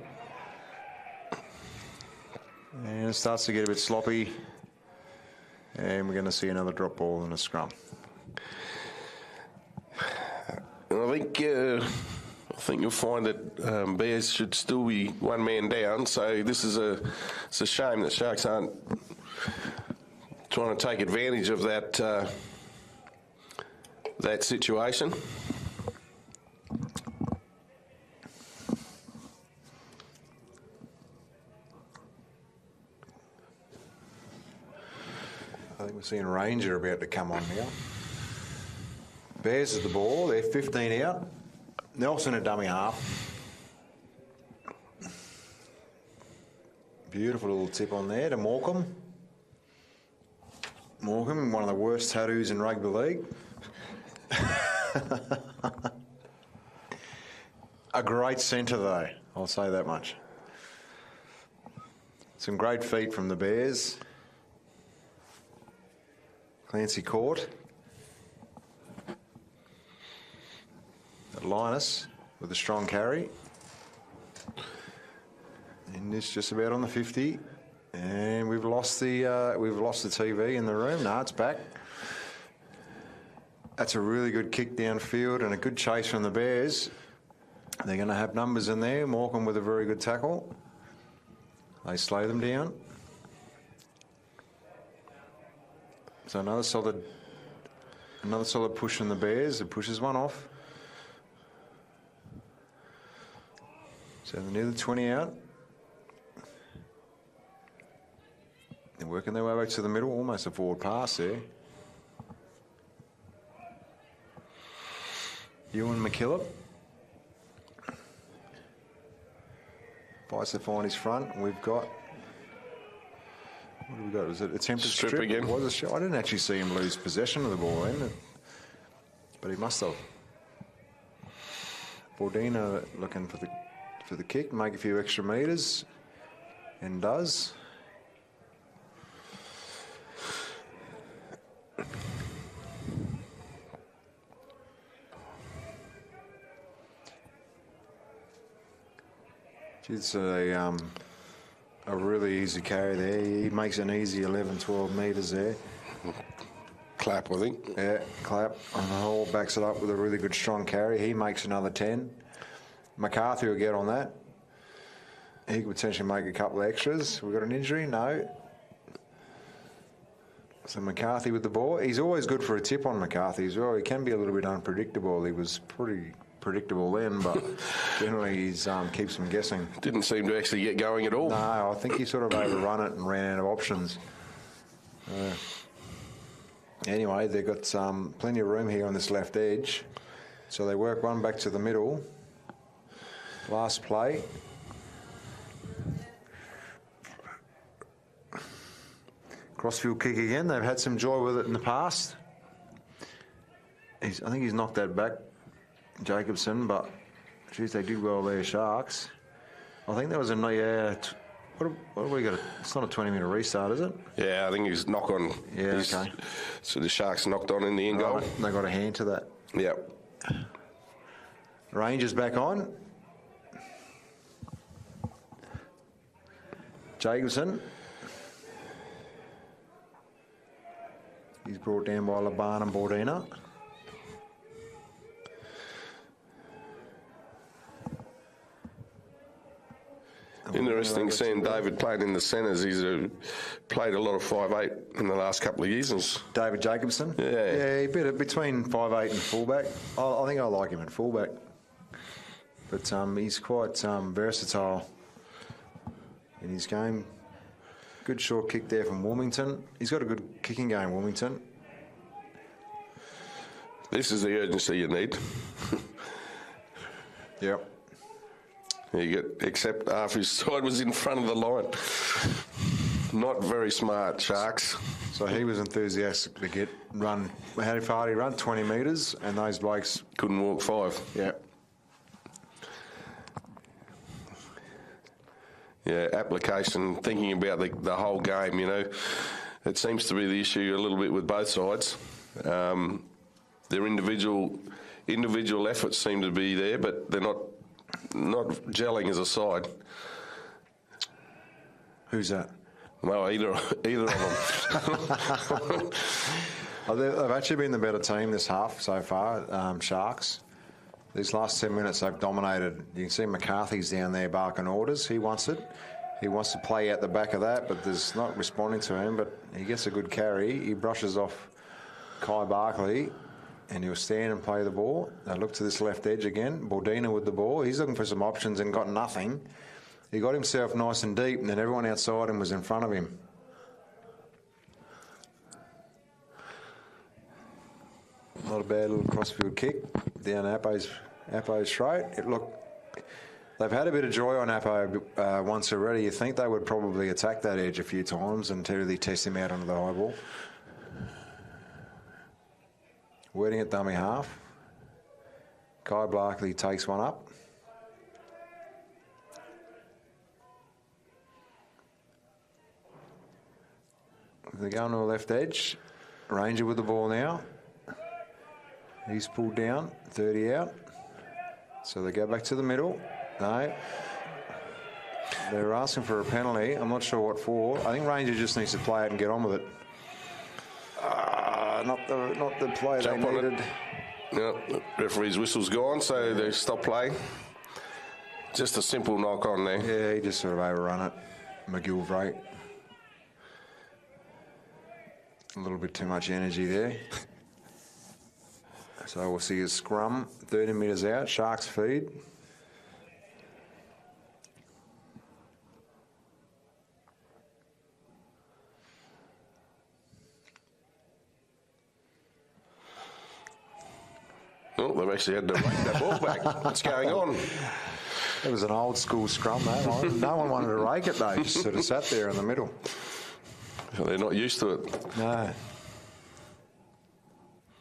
And it starts to get a bit sloppy. And we're going to see another drop ball and a scrum. I think you'll find that Bears should still be one man down. So it's a shame that Sharks aren't trying to take advantage of that situation. seeing Ranger about to come on here. Bears at the ball. They're 15 out. Nelson a dummy half. Beautiful little tip on there to Morecambe. Morecambe, one of the worst tattoos in rugby league. A great centre though, I'll say that much. Some great feet from the Bears. Clancy Court. Linus with a strong carry. And it's just about on the 50. And we've lost the TV in the room. No, it's back. That's a really good kick downfield and a good chase from the Bears. They're going to have numbers in there. Morecambe with a very good tackle. They slow them down. So another solid push from the Bears. It pushes one off. So they're near the 20 out. They're working their way back to the middle. Almost a forward pass there. Ewan McKillop. Fights to find his front. We've got... What have we got? Was it attempted strip again? Was it I didn't actually see him lose possession of the ball then, but he must have. Bordina looking for the kick, make a few extra metres, and does. It's a really easy carry there. He makes an easy 11, 12 metres there. Clap, I think. Yeah, Clap on the whole, backs it up with a really good strong carry. He makes another 10. McCarthy will get on that. He could potentially make a couple of extras. We've got an injury? No. So McCarthy with the ball. He's always good for a tip on McCarthy as well. He can be a little bit unpredictable. He was pretty predictable then, but generally he keeps them guessing. Didn't seem to actually get going at all. No, I think he sort of overrun it and ran out of options. Anyway, they've got plenty of room here on this left edge. So they work one back to the middle. Last play. Crossfield kick again. They've had some joy with it in the past. I think he's knocked that back, Jacobson, but geez, they did well there, Sharks. I think that was what have we got? It's not a 20-minute restart, is it? Yeah, I think he's knock on. Yeah, okay. So the Sharks knocked on in the end goal. They got a hand to that. Yep. Rangers back on. Jacobson. He's brought down by Laban and Bordina. Interesting seeing David playing in the centres. He's played a lot of 5'8" in the last couple of years. David Jacobson? Yeah, he bit it between 5'8" and fullback. I think I like him at fullback. But he's quite versatile in his game. Good short kick there from Wilmington. He's got a good kicking game, Wilmington. This is the urgency you need. Yep. Except half his side was in front of the line. Not very smart, Sharks. So he was enthusiastic to run. How far did he run? 20 metres, and those blokes couldn't walk 5. Yeah. Yeah, application, thinking about the whole game, it seems to be the issue a little bit with both sides. Their individual efforts seem to be there, but they're not gelling as a side. Who's that? Well, either of them. They've actually been the better team this half so far, Sharks. These last 10 minutes, they've dominated. You can see McCarthy's down there barking orders. He wants it. He wants to play out the back of that, but there's not responding to him. But he gets a good carry. He brushes off Kai Barkley, and he'll stand and play the ball. They look to this left edge again. Bordina with the ball. He's looking for some options and got nothing. He got himself nice and deep, and then everyone outside him was in front of him. Not a bad little crossfield kick down Appo's throat. They've had a bit of joy on Appo once already. You think they would probably attack that edge a few times and really test him out onto the high ball. Waiting at dummy half. Kai Blackley takes one up. They're going to the left edge. Ranger with the ball now. He's pulled down, 30 out. So they go back to the middle. No. They're asking for a penalty. I'm not sure what for. I think Ranger just needs to play it and get on with it. Not the play they needed. Yep, the referee's whistle's gone, so they stop play. Just a simple knock on there. Yeah, he just sort of overrun it. McGilvray. A little bit too much energy there. So we'll see a scrum, 30 metres out, Sharks feed. Oh, they've actually had to rake that ball back. What's going on? It was an old school scrum, that one. No one wanted to rake it, though. Just sort of sat there in the middle. Well, they're not used to it. No.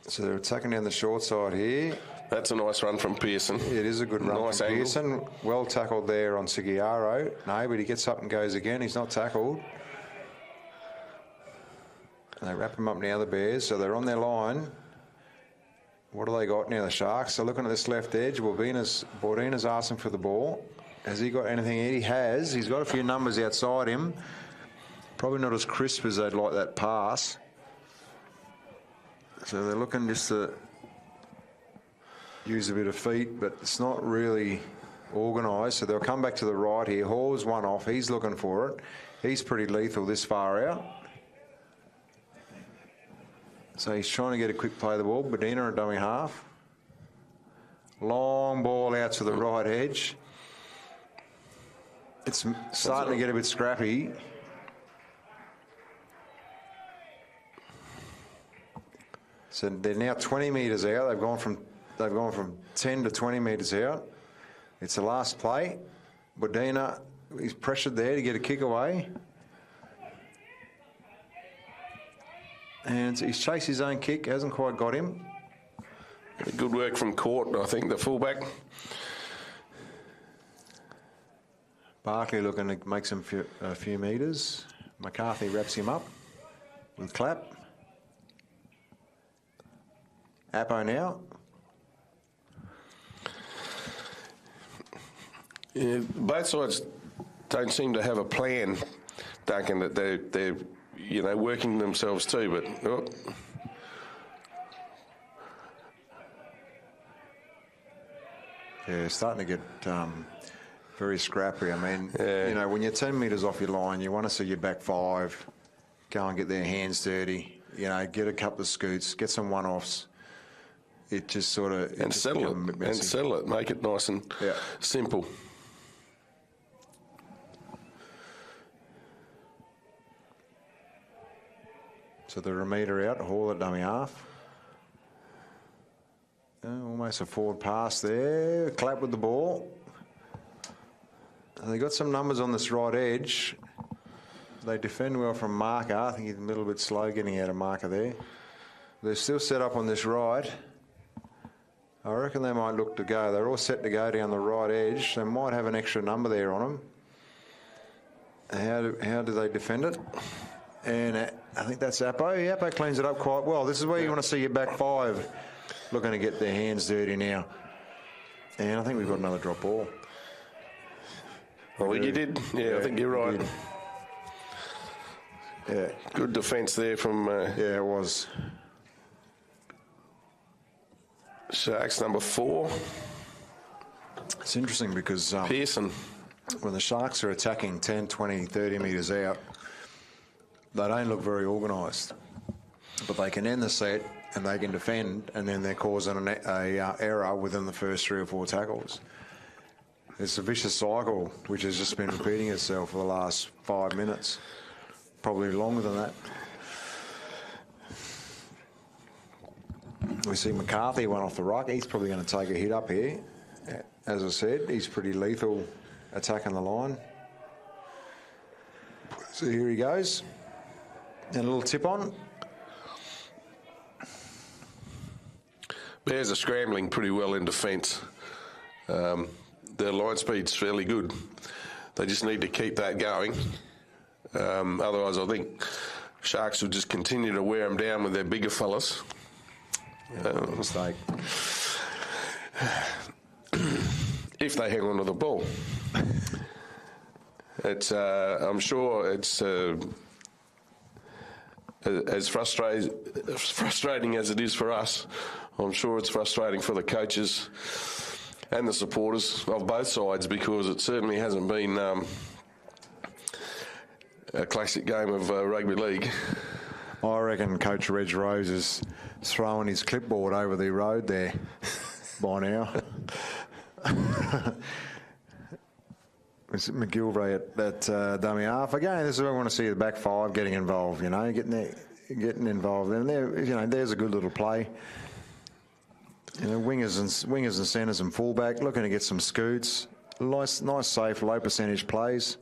So they're attacking down the short side here. That's a nice run from Pearson. It is a good run nice from angle. Pearson. Well tackled there on Sigiaro. No, but he gets up and goes again. He's not tackled. And they wrap him up now, the Bears. So they're on their line. What do they got now, the Sharks? They're looking at this left edge. Bordina's asking for the ball. Has he got anything? He has. He's got a few numbers outside him. Probably not as crisp as they'd like that pass. So they're looking just to use a bit of feet, but it's not really organised. So they'll come back to the right here. Hall's one off. He's looking for it. He's pretty lethal this far out. So he's trying to get a quick play of the ball. Bodina at dummy half. Long ball out to the right edge. It's starting to get a bit scrappy. So they're now 20 metres out. They've gone from 10 to 20 metres out. It's the last play. Bodina, he's pressured there to get a kick away. And he's chased his own kick, hasn't quite got him. Good work from Court, I think, the fullback. Barkley looking to make a few metres. McCarthy wraps him up with clap. Appo now. Yeah, both sides don't seem to have a plan, Duncan, that they're working themselves too, but Yeah, starting to get very scrappy. I mean, when you're 10 metres off your line, you want to see your back five go and get their hands dirty, get a couple of scoots, get some one-offs. It just sort of... And settle it. Make it nice and simple. So they're a metre out, Hall at dummy half. Almost a forward pass there. Clap with the ball. They got some numbers on this right edge. They defend well from marker. I think he's a little bit slow getting out of marker there. They're still set up on this right. I reckon they might look to go. They're all set to go down the right edge. They might have an extra number there on them. How do they defend it? And I think that's Appo. Appo cleans it up quite well. This is where you want to see your back five looking to get their hands dirty now. And I think we've got another drop ball. Well, you did. Yeah, I think you're right. Yeah. Good defence there from... Yeah, it was. Sharks number 4. It's interesting because... Pearson. When the Sharks are attacking 10, 20, 30 metres out, they don't look very organised. But they can end the set and they can defend, and then they're causing an error within the first 3 or 4 tackles. It's a vicious cycle which has just been repeating itself for the last 5 minutes. Probably longer than that. We see McCarthy went off the ruck. He's probably going to take a hit up here. As I said, he's pretty lethal attacking the line. So here he goes. And a little tip on. Bears are scrambling pretty well in defence. Their line speed's fairly good. They just need to keep that going. Otherwise, I think Sharks will just continue to wear them down with their bigger fellas. Mistake. If they hang on to the ball. I'm sure it's as frustrating as it is for us. I'm sure it's frustrating for the coaches and the supporters of both sides, because it certainly hasn't been a classic game of rugby league. I reckon Coach Reg Rose is throwing his clipboard over the road there by now. It's McGilvray at dummy half. Again, this is where I want to see the back five getting involved, getting involved. And there, there's a good little play. Wingers and centres and fullback looking to get some scoots. Nice, safe, low percentage plays.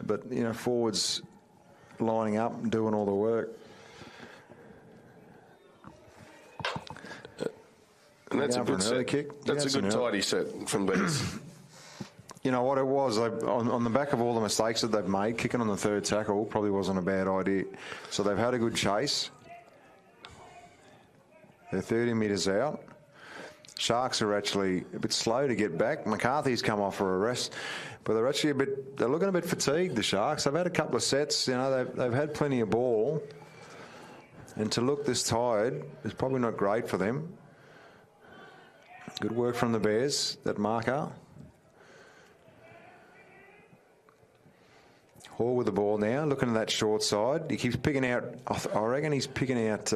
But, forwards lining up and doing all the work. And that's a good set. Kick. That's a good tidy set from Bears. You know what it was, on the back of all the mistakes that they've made, kicking on the third tackle probably wasn't a bad idea. So they've had a good chase. They're 30 metres out. Sharks are actually a bit slow to get back. McCarthy's come off for a rest, but they're actually they're looking a bit fatigued, the Sharks. They've had a couple of sets, they've had plenty of ball. And to look this tired is probably not great for them. Good work from the Bears, that marker. Hall with the ball now, looking at that short side. He keeps picking out, I reckon he's picking out,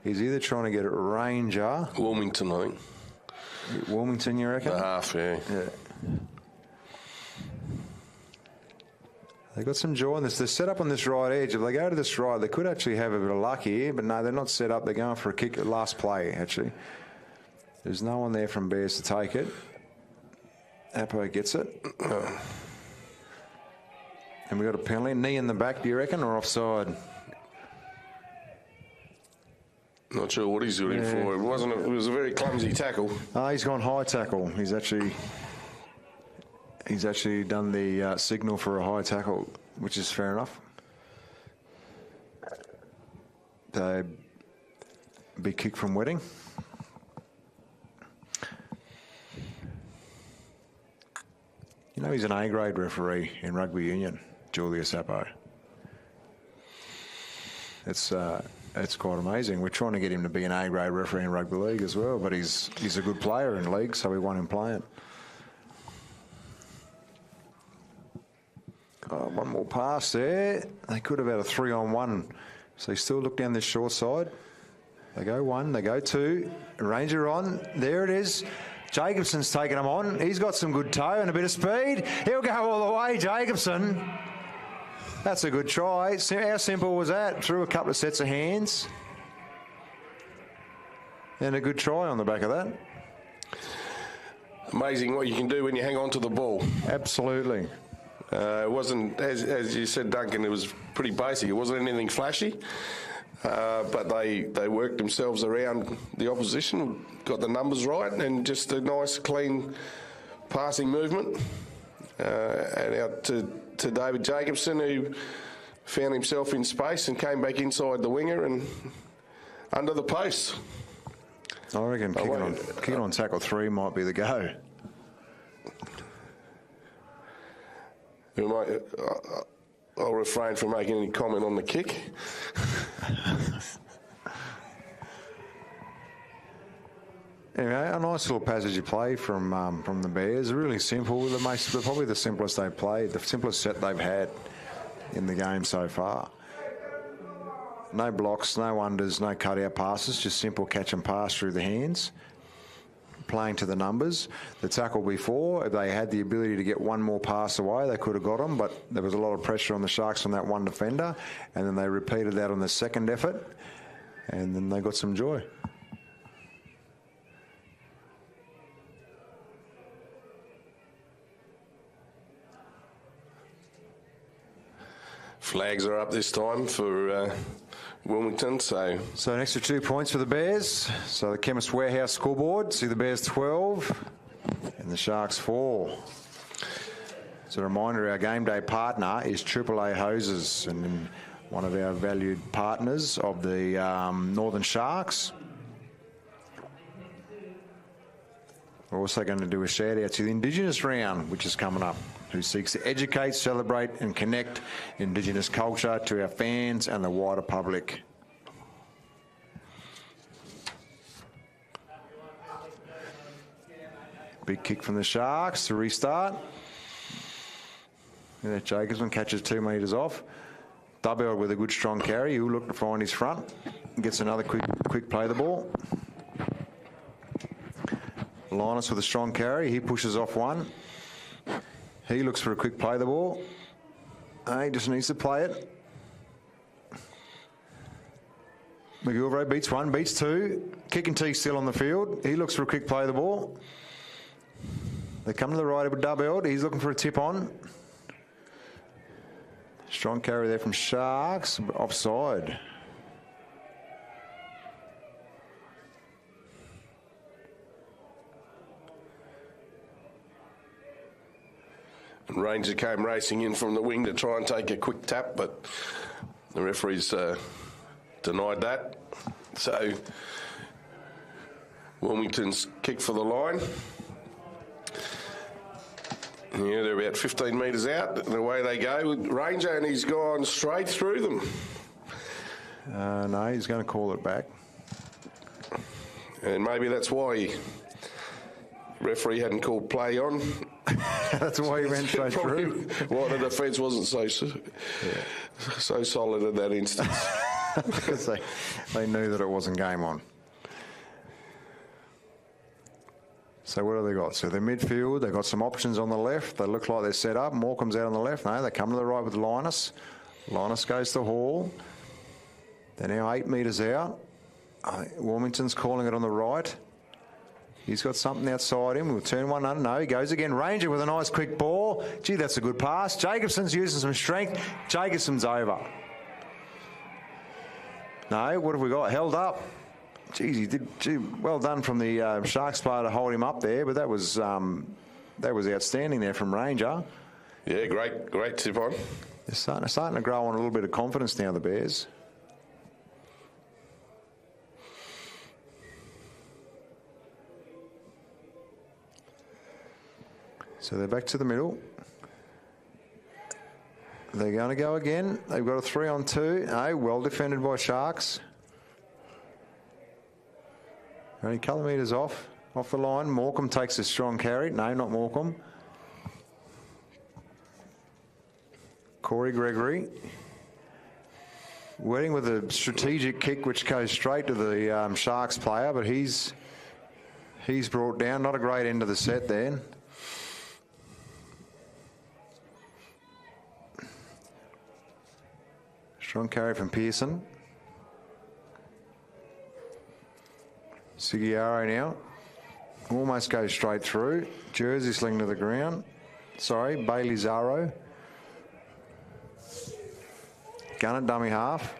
he's either trying to get a Ranger. Wilmington, I think. Wilmington, you reckon? The half, yeah. They've got some joy in this. They're set up on this right edge. If they go to this right, they could actually have a bit of luck here, but no, they're not set up. They're going for a kick at last play, actually. There's no one there from Bears to take it. Appo gets it. And we got a penalty. Knee in the back, do you reckon, or offside? Not sure what he's looking for. It was a very clumsy tackle. He's gone high tackle. He's actually done the signal for a high tackle, which is fair enough. Big kick from Wedding. He's an A-grade referee in rugby union, Julius Appo. It's quite amazing. We're trying to get him to be an A-grade referee in rugby league as well, but he's a good player in league, so we want him playing. One more pass there. They could have had a 3-on-1. So they still look down this short side. They go one, they go two. Ranger on. There it is. Jacobson's taking him on. He's got some good toe and a bit of speed. He'll go all the way, Jacobson. That's a good try. How simple was that? Through a couple of sets of hands. And a good try on the back of that. Amazing what you can do when you hang on to the ball. Absolutely. It wasn't, as you said, Duncan, it was pretty basic. It wasn't anything flashy. But they worked themselves around the opposition, got the numbers right, and just a nice, clean passing movement. And out to David Jacobson, who found himself in space and came back inside the winger and under the post. I reckon kicking on tackle 3 might be the go. I'll refrain from making any comment on the kick. Anyway, a nice little passage of play from the Bears. Really simple. Probably the simplest they've played, the simplest set they've had in the game so far. No blocks, no unders, no cutout passes, just simple catch and pass through the hands. Playing to the numbers. The tackle before, if they had the ability to get one more pass away, they could have got them, but there was a lot of pressure on the Sharks from that one defender, and then they repeated that on the second effort, and then they got some joy. Flags are up this time for Wilmington, so... So an extra 2 points for the Bears. So the Chemist Warehouse scoreboard, see the Bears 12 and the Sharks 4. So a reminder, our game day partner is AAA Hoses, and one of our valued partners of the Northern Sharks. We're also going to do a shout out to the Indigenous round, which is coming up, who seeks to educate, celebrate and connect Indigenous culture to our fans and the wider public. Big kick from the Sharks to restart. And that Jacobson catches 2 metres off. Dubell with a good strong carry. He'll look to find his front. Gets another quick play the ball. Linus with a strong carry. He pushes off one. He looks for a quick play the ball. He just needs to play it. McGilvray beats one, beats two. Kick and T still on the field. He looks for a quick play the ball. They come to the right with Dubell. He's looking for a tip on. Strong carry there from Sharks. Offside. And Ranger came racing in from the wing to try and take a quick tap, but the referees denied that. So Wilmington's kick for the line. Yeah, they're about 15 metres out, and away they go with Ranger, and he's gone straight through them. No, he's going to call it back. And maybe that's why referee hadn't called play on. That's why he went straight through. Why the defence wasn't so solid in that instance. Because they knew that it wasn't game on. So what have they got? So they're midfield. They've got some options on the left. They look like they're set up. Morecambe's out on the left. No, they come to the right with Linus. Linus goes to Hall. They're now 8 metres out. Wilmington's calling it on the right. He's got something outside him. We'll turn one under. No, he goes again. Ranger with a nice quick ball. Gee, that's a good pass. Jacobson's using some strength. Jacobson's over. No, what have we got? Held up. Geez, he did. Gee, well done from the Sharks player to hold him up there, but that was outstanding there from Ranger. Yeah, great tip on. They're starting to grow on a little bit of confidence now, the Bears. So they're back to the middle. They're going to go again. They've got a 3-on-2. No, well defended by Sharks. Only a couple of metres off the line. Morecambe takes a strong carry. No, not Morecambe. Corey Gregory. Wedding with a strategic kick which goes straight to the Sharks player, but he's brought down. Not a great end of the set there. Strong carry from Pearson. Sigiaro now. Almost goes straight through. Jersey sling to the ground. Sorry, Bailey Zaro. Gun at dummy half.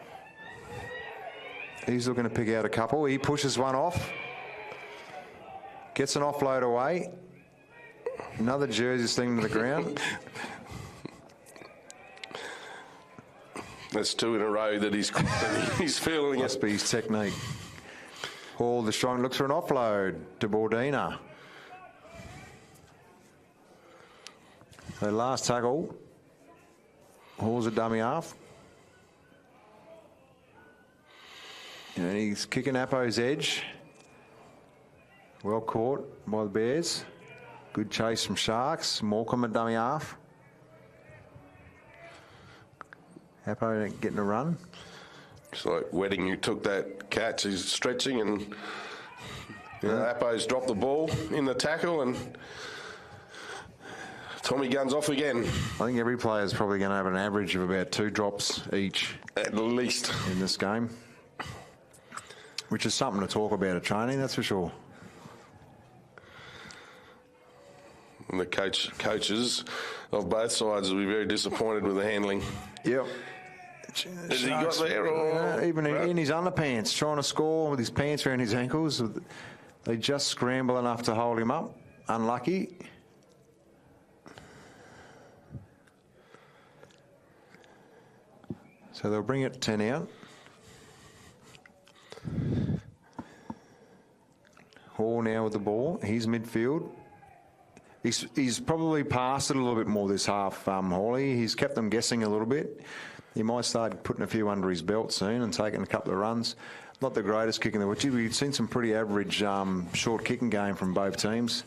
He's looking to pick out a couple. He pushes one off. Gets an offload away. Another Jersey sling to the ground. That's 2 in a row that he's feeling it. Must be his technique. Hall, the strong, looks for an offload to Bordina. The last tackle. Hall's a dummy half. And he's kicking Appo's edge. Well caught by the Bears. Good chase from Sharks. Morecambe a dummy half. Appo getting a run. It's like Wedding, who took that catch. He's stretching and Appo's dropped the ball in the tackle and Tommy guns off again. I think every player is probably going to have an average of about 2 drops each. At least. In this game. Which is something to talk about at training, that's for sure. And the coaches of both sides will be very disappointed with the handling. Yep. Has he got there? Or even in his underpants, trying to score with his pants around his ankles. They just scramble enough to hold him up. Unlucky. So they'll bring it 10 out. Hall now with the ball. He's midfield. He's probably passed it a little bit more this half, Hawley. He's kept them guessing a little bit. He might start putting a few under his belt soon and taking a couple of runs. Not the greatest kick in the witchy, but you've seen some pretty average short kicking game from both teams.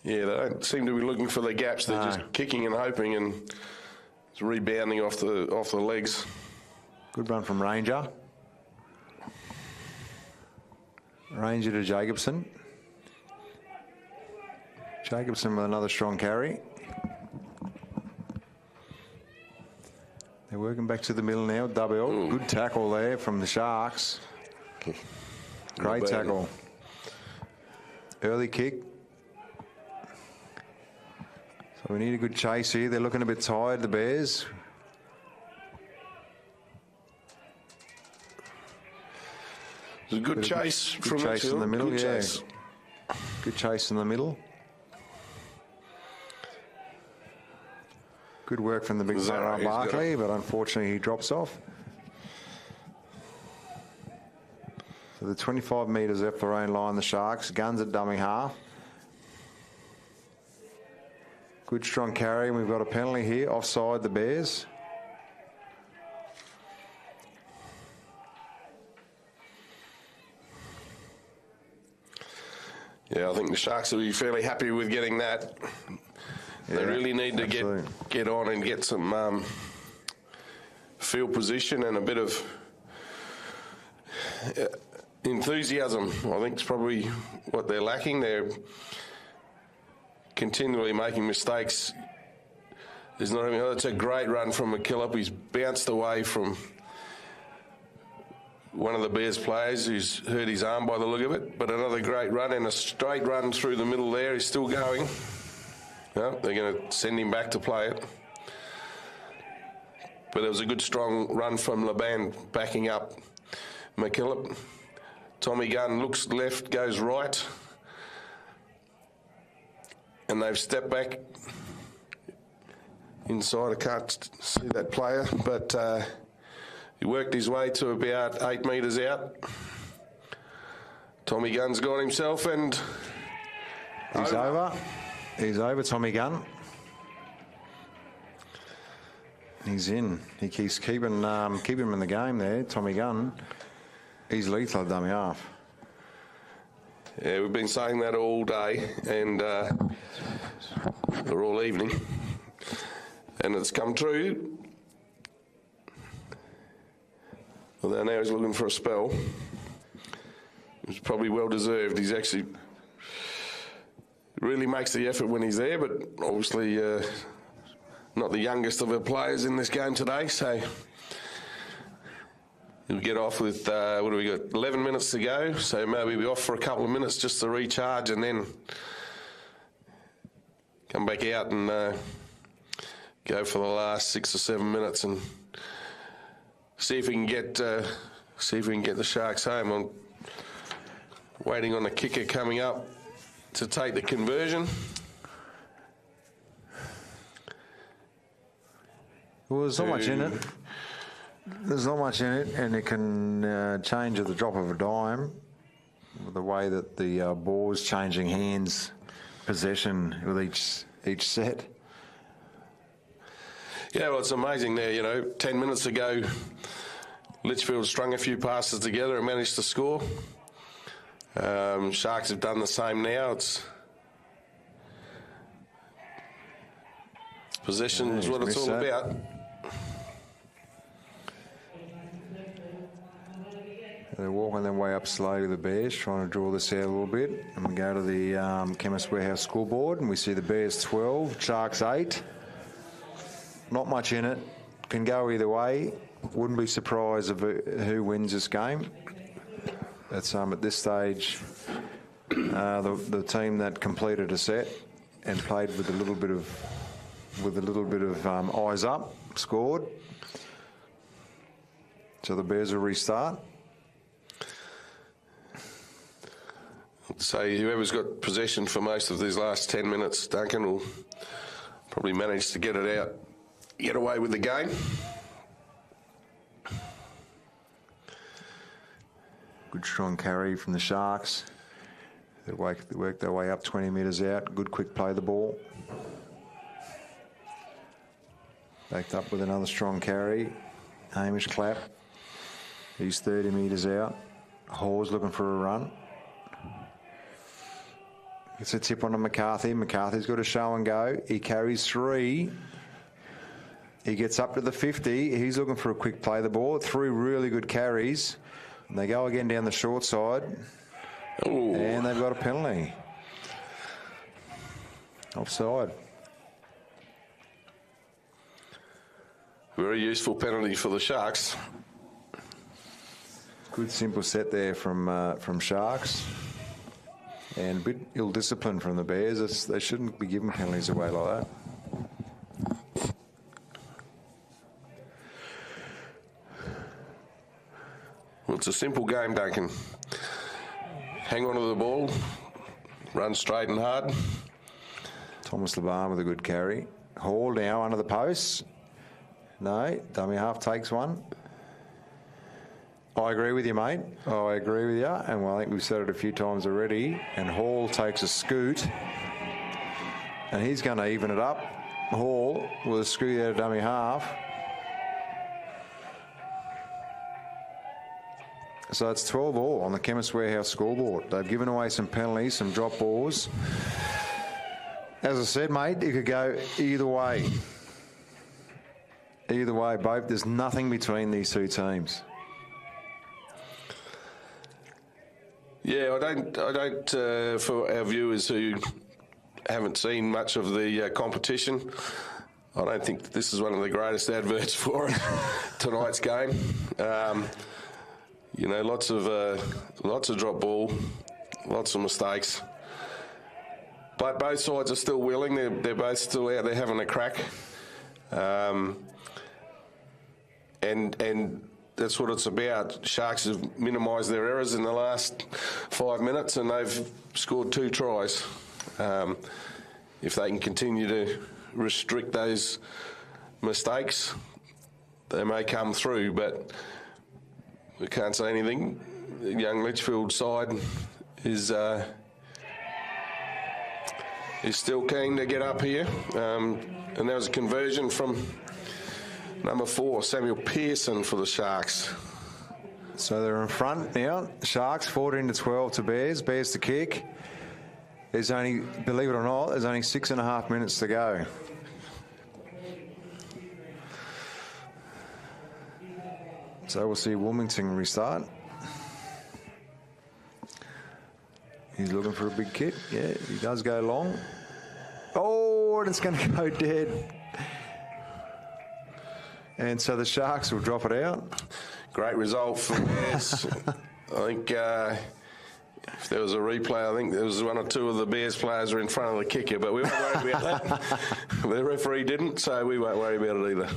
Yeah, they don't seem to be looking for the gaps. They're just kicking and hoping and rebounding off the legs. Good run from Ranger. Ranger to Jacobson. Jacobson with another strong carry. They're working back to the middle now. Double. Good tackle there from the Sharks. Great tackle. Early kick. So we need a good chase here. They're looking a bit tired, the Bears. It's a good chase from chase in the middle, good yeah. chase. Good chase in the middle. Good work from the big fella Barkley, but unfortunately he drops off. So the 25 metres off their own line, the Sharks. Guns at dummy half. Good strong carry, and we've got a penalty here. Offside the Bears. Yeah, I think the Sharks will be fairly happy with getting that. They really need to get on and get some field position and a bit of enthusiasm. I think it's probably what they're lacking. They're continually making mistakes. There's not even. It's a great run from McKillop. He's bounced away from one of the Bears players who's hurt his arm by the look of it. But another great run and a straight run through the middle there. He's still going. No, they're going to send him back to play it. But it was a good strong run from Laban backing up McKillop. Tommy Gunn looks left, goes right. And they've stepped back inside. I can't see that player, but he worked his way to about 8 metres out. Tommy Gunn's got himself and... He's over. He's over, Tommy Gunn. He's in. He keeps keeping him in the game there, Tommy Gunn. He's lethal at dummy half. Yeah, we've been saying that all day and or all evening, and it's come true. Although now he's looking for a spell. It's probably well deserved. He's actually really makes the effort when he's there, but obviously not the youngest of the players in this game today, so he'll get off with, what do we got, 11 minutes to go, so maybe be off for a couple of minutes just to recharge and then come back out and go for the last 6 or 7 minutes and see if we can get the Sharks home. I'm waiting on the kicker coming up to take the conversion. Well, there's not much in it. There's not much in it, and it can change at the drop of a dime. The way that the ball's changing hands, possession with each set. Yeah, well, it's amazing there. You know, 10 minutes ago, Litchfield strung a few passes together and managed to score. Sharks have done the same now. It's possession is what it's all about. They're walking their way up slowly, the Bears, trying to draw this out a little bit. And we go to the Chemist Warehouse scoreboard, and we see the Bears 12, Sharks 8. Not much in it. Can go either way. Wouldn't be surprised of who wins this game. That's at this stage the team that completed a set and played with a little bit of with a little bit of eyes up, scored. So the Bears will restart. So whoever's got possession for most of these last 10 minutes, Duncan, will probably manage to get it out, get away with the game. Good strong carry from the Sharks. They work their way up 20 metres out. Good quick play of the ball. Backed up with another strong carry. Hamish Clapp. He's 30 metres out. Hall's looking for a run. It's a tip on to McCarthy. McCarthy's got a show and go. He carries 3. He gets up to the 50. He's looking for a quick play of the ball. 3 really good carries. And they go again down the short side. Ooh. And they've got a penalty. Offside. Very useful penalty for the Sharks. Good simple set there from Sharks. And a bit ill-disciplined from the Bears. They shouldn't be giving penalties away like that. Well, it's a simple game, Duncan. Hang on to the ball, run straight and hard. Thomas Laban with a good carry. Hall now under the posts. No, dummy half takes one. I agree with you, mate. I agree with you. And well, I think we've said it a few times already. And Hall takes a scoot. And he's going to even it up. Hall with a scoot out of dummy half. So it's 12 all on the Chemist Warehouse scoreboard. They've given away some penalties, some drop balls. As I said, mate, it could go either way. Either way, both. There's nothing between these two teams. Yeah, I don't. For our viewers who haven't seen much of the competition, I don't think this is one of the greatest adverts for tonight's game. You know, lots of drop ball, lots of mistakes. But both sides are still willing. They're both still out there having a crack. And that's what it's about. Sharks have minimised their errors in the last 5 minutes, and they've scored 2 tries. If they can continue to restrict those mistakes, they may come through, but we can't say anything. The young Litchfield side is still keen to get up here. And there was a conversion from number 4, Samuel Pearson, for the Sharks. So they're in front now. Sharks 14-12 to Bears. Bears to kick. There's only, believe it or not, there's only 6.5 minutes to go. So we'll see Wilmington restart. He's looking for a big kick. Yeah, he does go long. Oh, and it's going to go dead. And so the Sharks will drop it out. Great result for the Bears. I think if there was a replay, I think there was 1 or 2 of the Bears players were in front of the kicker, but we won't worry about that. The referee didn't, so we won't worry about it either.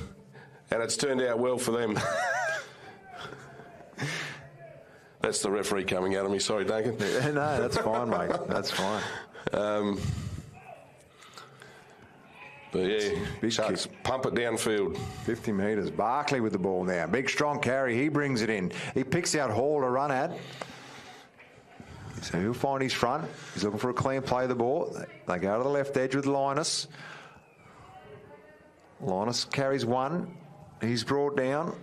And it's turned out well for them. That's the referee coming out of me. Sorry, Duncan. No, that's fine, mate. That's fine. But yeah, big Sharks kick. pump it downfield. 50 metres. Barkley with the ball now. Big strong carry. He brings it in. He picks out Hall to run at. So he'll find his front. He's looking for a clean play of the ball. They go to the left edge with Linus. Linus carries 1. He's brought down.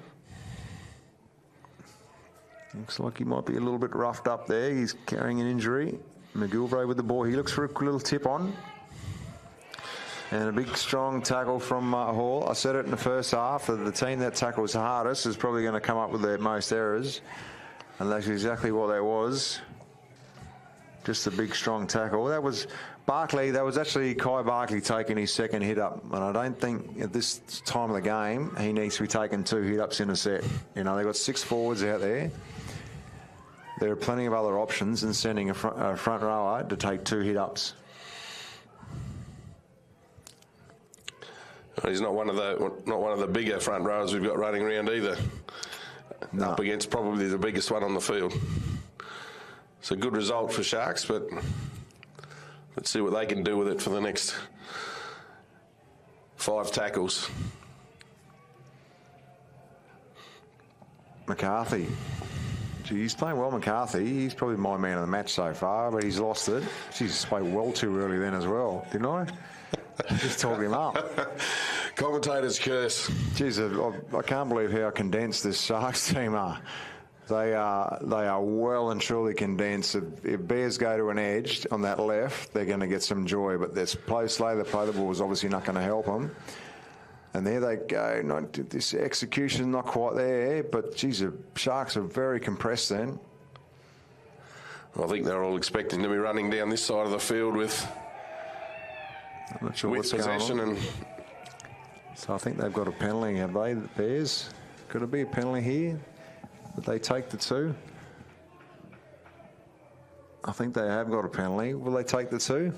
Looks like he might be a little bit roughed up there. He's carrying an injury. McGilvray with the ball. He looks for a little tip on. And a big, strong tackle from Hall. I said it in the first half that the team that tackles hardest is probably going to come up with the most errors. And that's exactly what that was. Just a big, strong tackle. That was Barkley. That was actually Kai Barkley taking his second hit up. And I don't think at this time of the game he needs to be taking 2 hit ups in a set. You know, they've got 6 forwards out there. There are plenty of other options than sending a front rower to take 2 hit ups. He's not one of the bigger front rowers we've got running around either. No. Up against probably the biggest one on the field. It's a good result for Sharks, but let's see what they can do with it for the next 5 tackles. McCarthy. Gee, he's playing well, McCarthy. He's probably my man of the match so far, but he's lost it. Jeez, played well too early then as well, didn't I? Just talking him up. Commentator's curse. Jeez, I can't believe how condensed this Sharks team are. They are well and truly condensed. If Bears go to an edge on that left, they're going to get some joy, but this play the ball is obviously not going to help them. And there they go. This execution's not quite there, but geez, the Sharks are very compressed then. I think they're all expecting to be running down this side of the field with possession. And so I think they've got a penalty, have they, the Bears? Could it be a penalty here? Would they take the 2? I think they have got a penalty. Will they take the 2?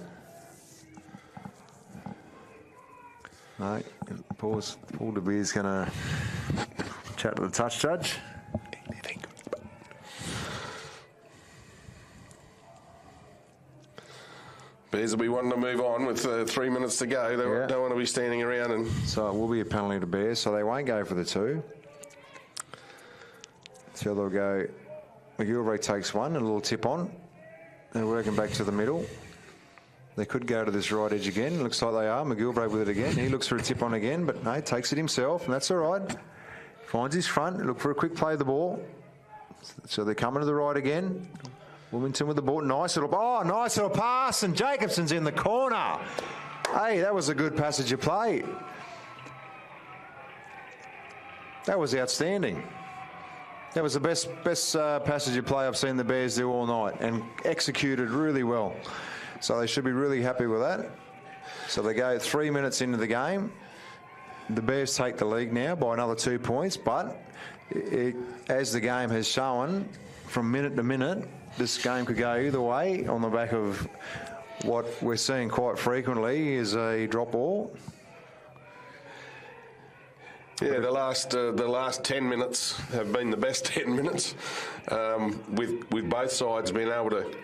No. Paul De Beer's going to chat to the touch judge. Bears will be wanting to move on with 3 minutes to go. They don't want to be standing around. And so it will be a penalty to Bears, so they won't go for the 2. So they'll go, McGilvray takes 1, a little tip on. They're working back to the middle. They could go to this right edge again. Looks like they are. McGilvray with it again. He looks for a tip on again, but no, takes it himself, and that's all right. Finds his front. Look for a quick play of the ball. So they're coming to the right again. Wilmington with the ball. Nice little pass, and Jacobson's in the corner. Hey, that was a good passage of play. That was outstanding. That was the best passage of play I've seen the Bears do all night, and executed really well. So they should be really happy with that. So they go 3 minutes into the game. The Bears take the lead now by another 2 points, but as the game has shown, from minute to minute, this game could go either way on the back of what we're seeing quite frequently is a drop ball. Yeah, the last 10 minutes have been the best 10 minutes, with both sides being able to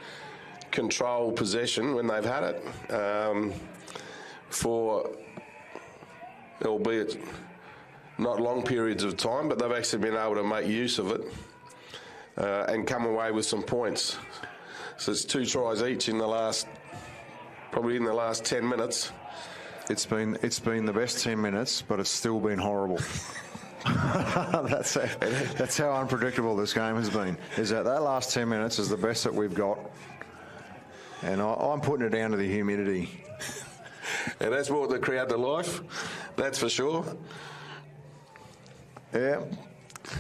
control possession when they've had it, for albeit not long periods of time, but they've actually been able to make use of it and come away with some points. So it's 2 tries each probably in the last 10 minutes. It's been the best 10 minutes, but it's still been horrible. That's how unpredictable this game has been. Is that last 10 minutes is the best that we've got, and I'm putting it down to the humidity. And that's brought the crowd to life. That's for sure. Yeah,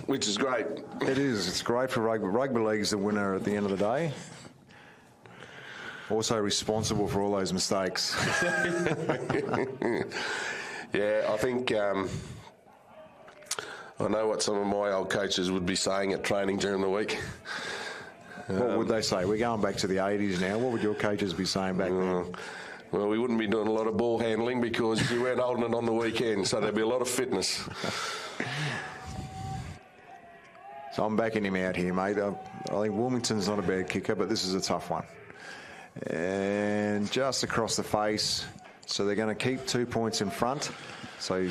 which is great. It is. It's great for rugby. Rugby league's the winner at the end of the day. Also responsible for all those mistakes. Yeah, I think I know what some of my old coaches would be saying at training during the week. What would they say? We're going back to the 80s now. What would your coaches be saying back then? Well, we wouldn't be doing a lot of ball handling because you weren't holding it on the weekend, so there'd be a lot of fitness. So I'm backing him out here, mate. I think Wilmington's not a bad kicker, but this is a tough one. And just across the face. So they're going to keep 2 points in front. So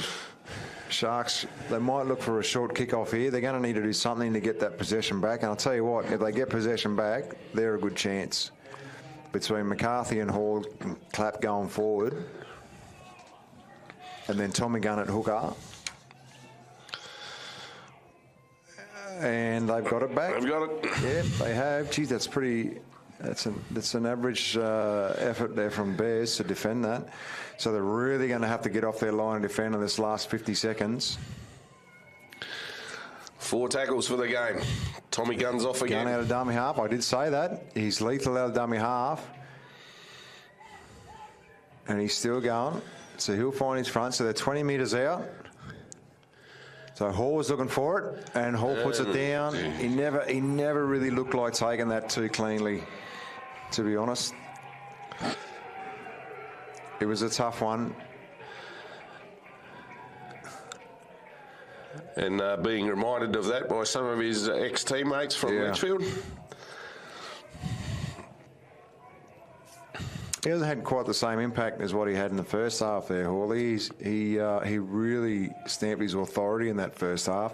Sharks, they might look for a short kick-off here. They're going to need to do something to get that possession back. And I'll tell you what, if they get possession back, they're a good chance. Between McCarthy and Hall and Clapp going forward, and then Tommy Gunn at hooker. And they've got it back. They've got it. Yeah, they have. Geez, that's pretty... That's an average effort there from Bears to defend that. So they're really going to have to get off their line and defend in this last 50 seconds. 4 tackles for the game. Tommy Gunn's off again. Gunn out of dummy half. I did say that. He's lethal out of dummy half. And he's still going. So he'll find his front. So they're 20 metres out. So Hall was looking for it, and Hall puts it down. He never really looked like taking that too cleanly, to be honest. It was a tough one. and being reminded of that by some of his ex-teammates from Litchfield. He hasn't had quite the same impact as what he had in the first half there, Hawley. He really stamped his authority in that first half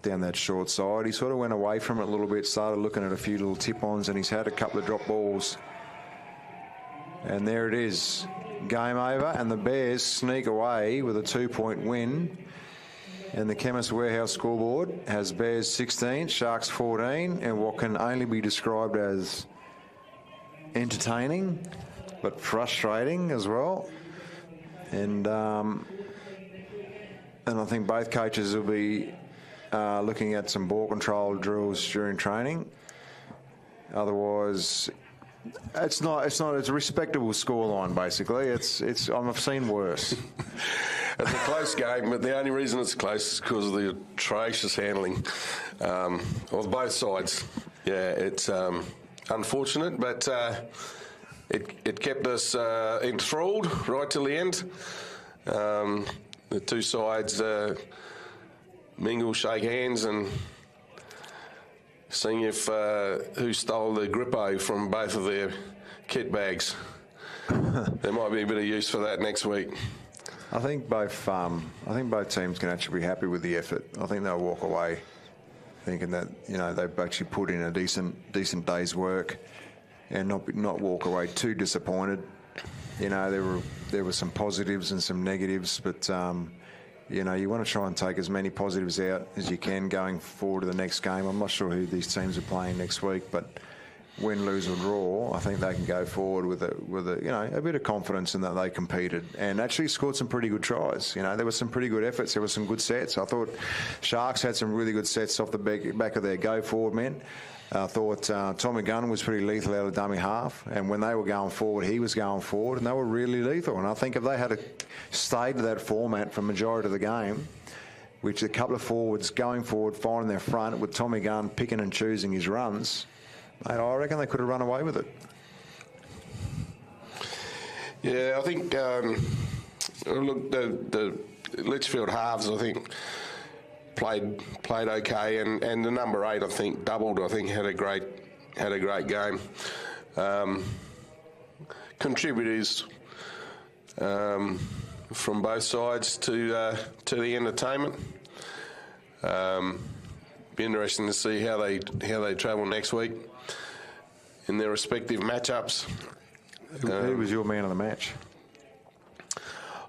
down that short side. He sort of went away from it a little bit, started looking at a few little tip-ons, and he's had a couple of drop balls. And there it is, game over, and the Bears sneak away with a 2-point win. And the Chemist Warehouse scoreboard has Bears 16, Sharks 14, and what can only be described as entertaining, but frustrating as well. And I think both coaches will be looking at some ball control drills during training. Otherwise, it's a respectable scoreline, basically. I've seen worse. It's a close game, but the only reason it's close is because of the atrocious handling of both sides. Yeah, it's unfortunate, but it kept us enthralled right till the end. The two sides mingle, shake hands, and seeing if who stole the grippo from both of their kit bags. There might be a bit of use for that next week. I think both teams can actually be happy with the effort. I think they'll walk away thinking that they've actually put in a decent day's work, and not walk away too disappointed. There were some positives and some negatives, but you want to try and take as many positives out as you can going forward to the next game. I'm not sure who these teams are playing next week, but win, lose or draw, I think they can go forward with a bit of confidence in that they competed and actually scored some pretty good tries. There were some pretty good efforts. There were some good sets. I thought Sharks had some really good sets off the back of their go forward men. I thought Tommy Gunn was pretty lethal out of dummy half, and when they were going forward, he was going forward, and they were really lethal. And I think if they had stayed to that format for the majority of the game, which a couple of forwards going forward, finding their front with Tommy Gunn picking and choosing his runs, mate, I reckon they could have run away with it. Yeah, I think look, the Litchfield halves, I think, played okay, and the number 8, I think, doubled. I think had a great game. Contributors from both sides to the entertainment. Be interesting to see how they travel next week in their respective matchups. Who was your man of the match?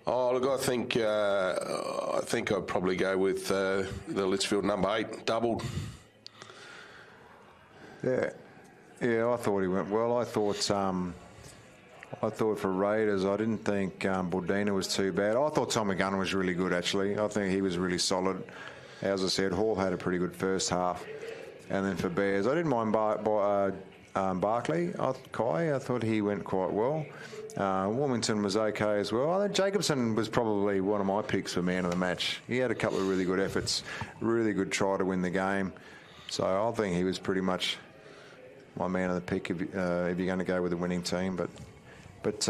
Oh, look, I think I'd probably go with the Litchfield number 8, doubled. Yeah, I thought he went well. I thought for Raiders, I didn't think Bordina was too bad. I thought Tommy Gunn was really good, actually. I think he was really solid. As I said, Hall had a pretty good first half. And then for Bears, I didn't mind Barkley, Kai. I thought he went quite well. Wilmington was okay as well. I think Jacobson was probably one of my picks for man of the match. He had a couple of really good efforts, really good try to win the game. So I think he was pretty much my man of the pick if you're going to go with the winning team. But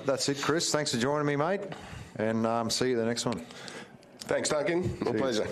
that's it, Chris. Thanks for joining me, mate. And see you the next one. Thanks, Duncan. My pleasure.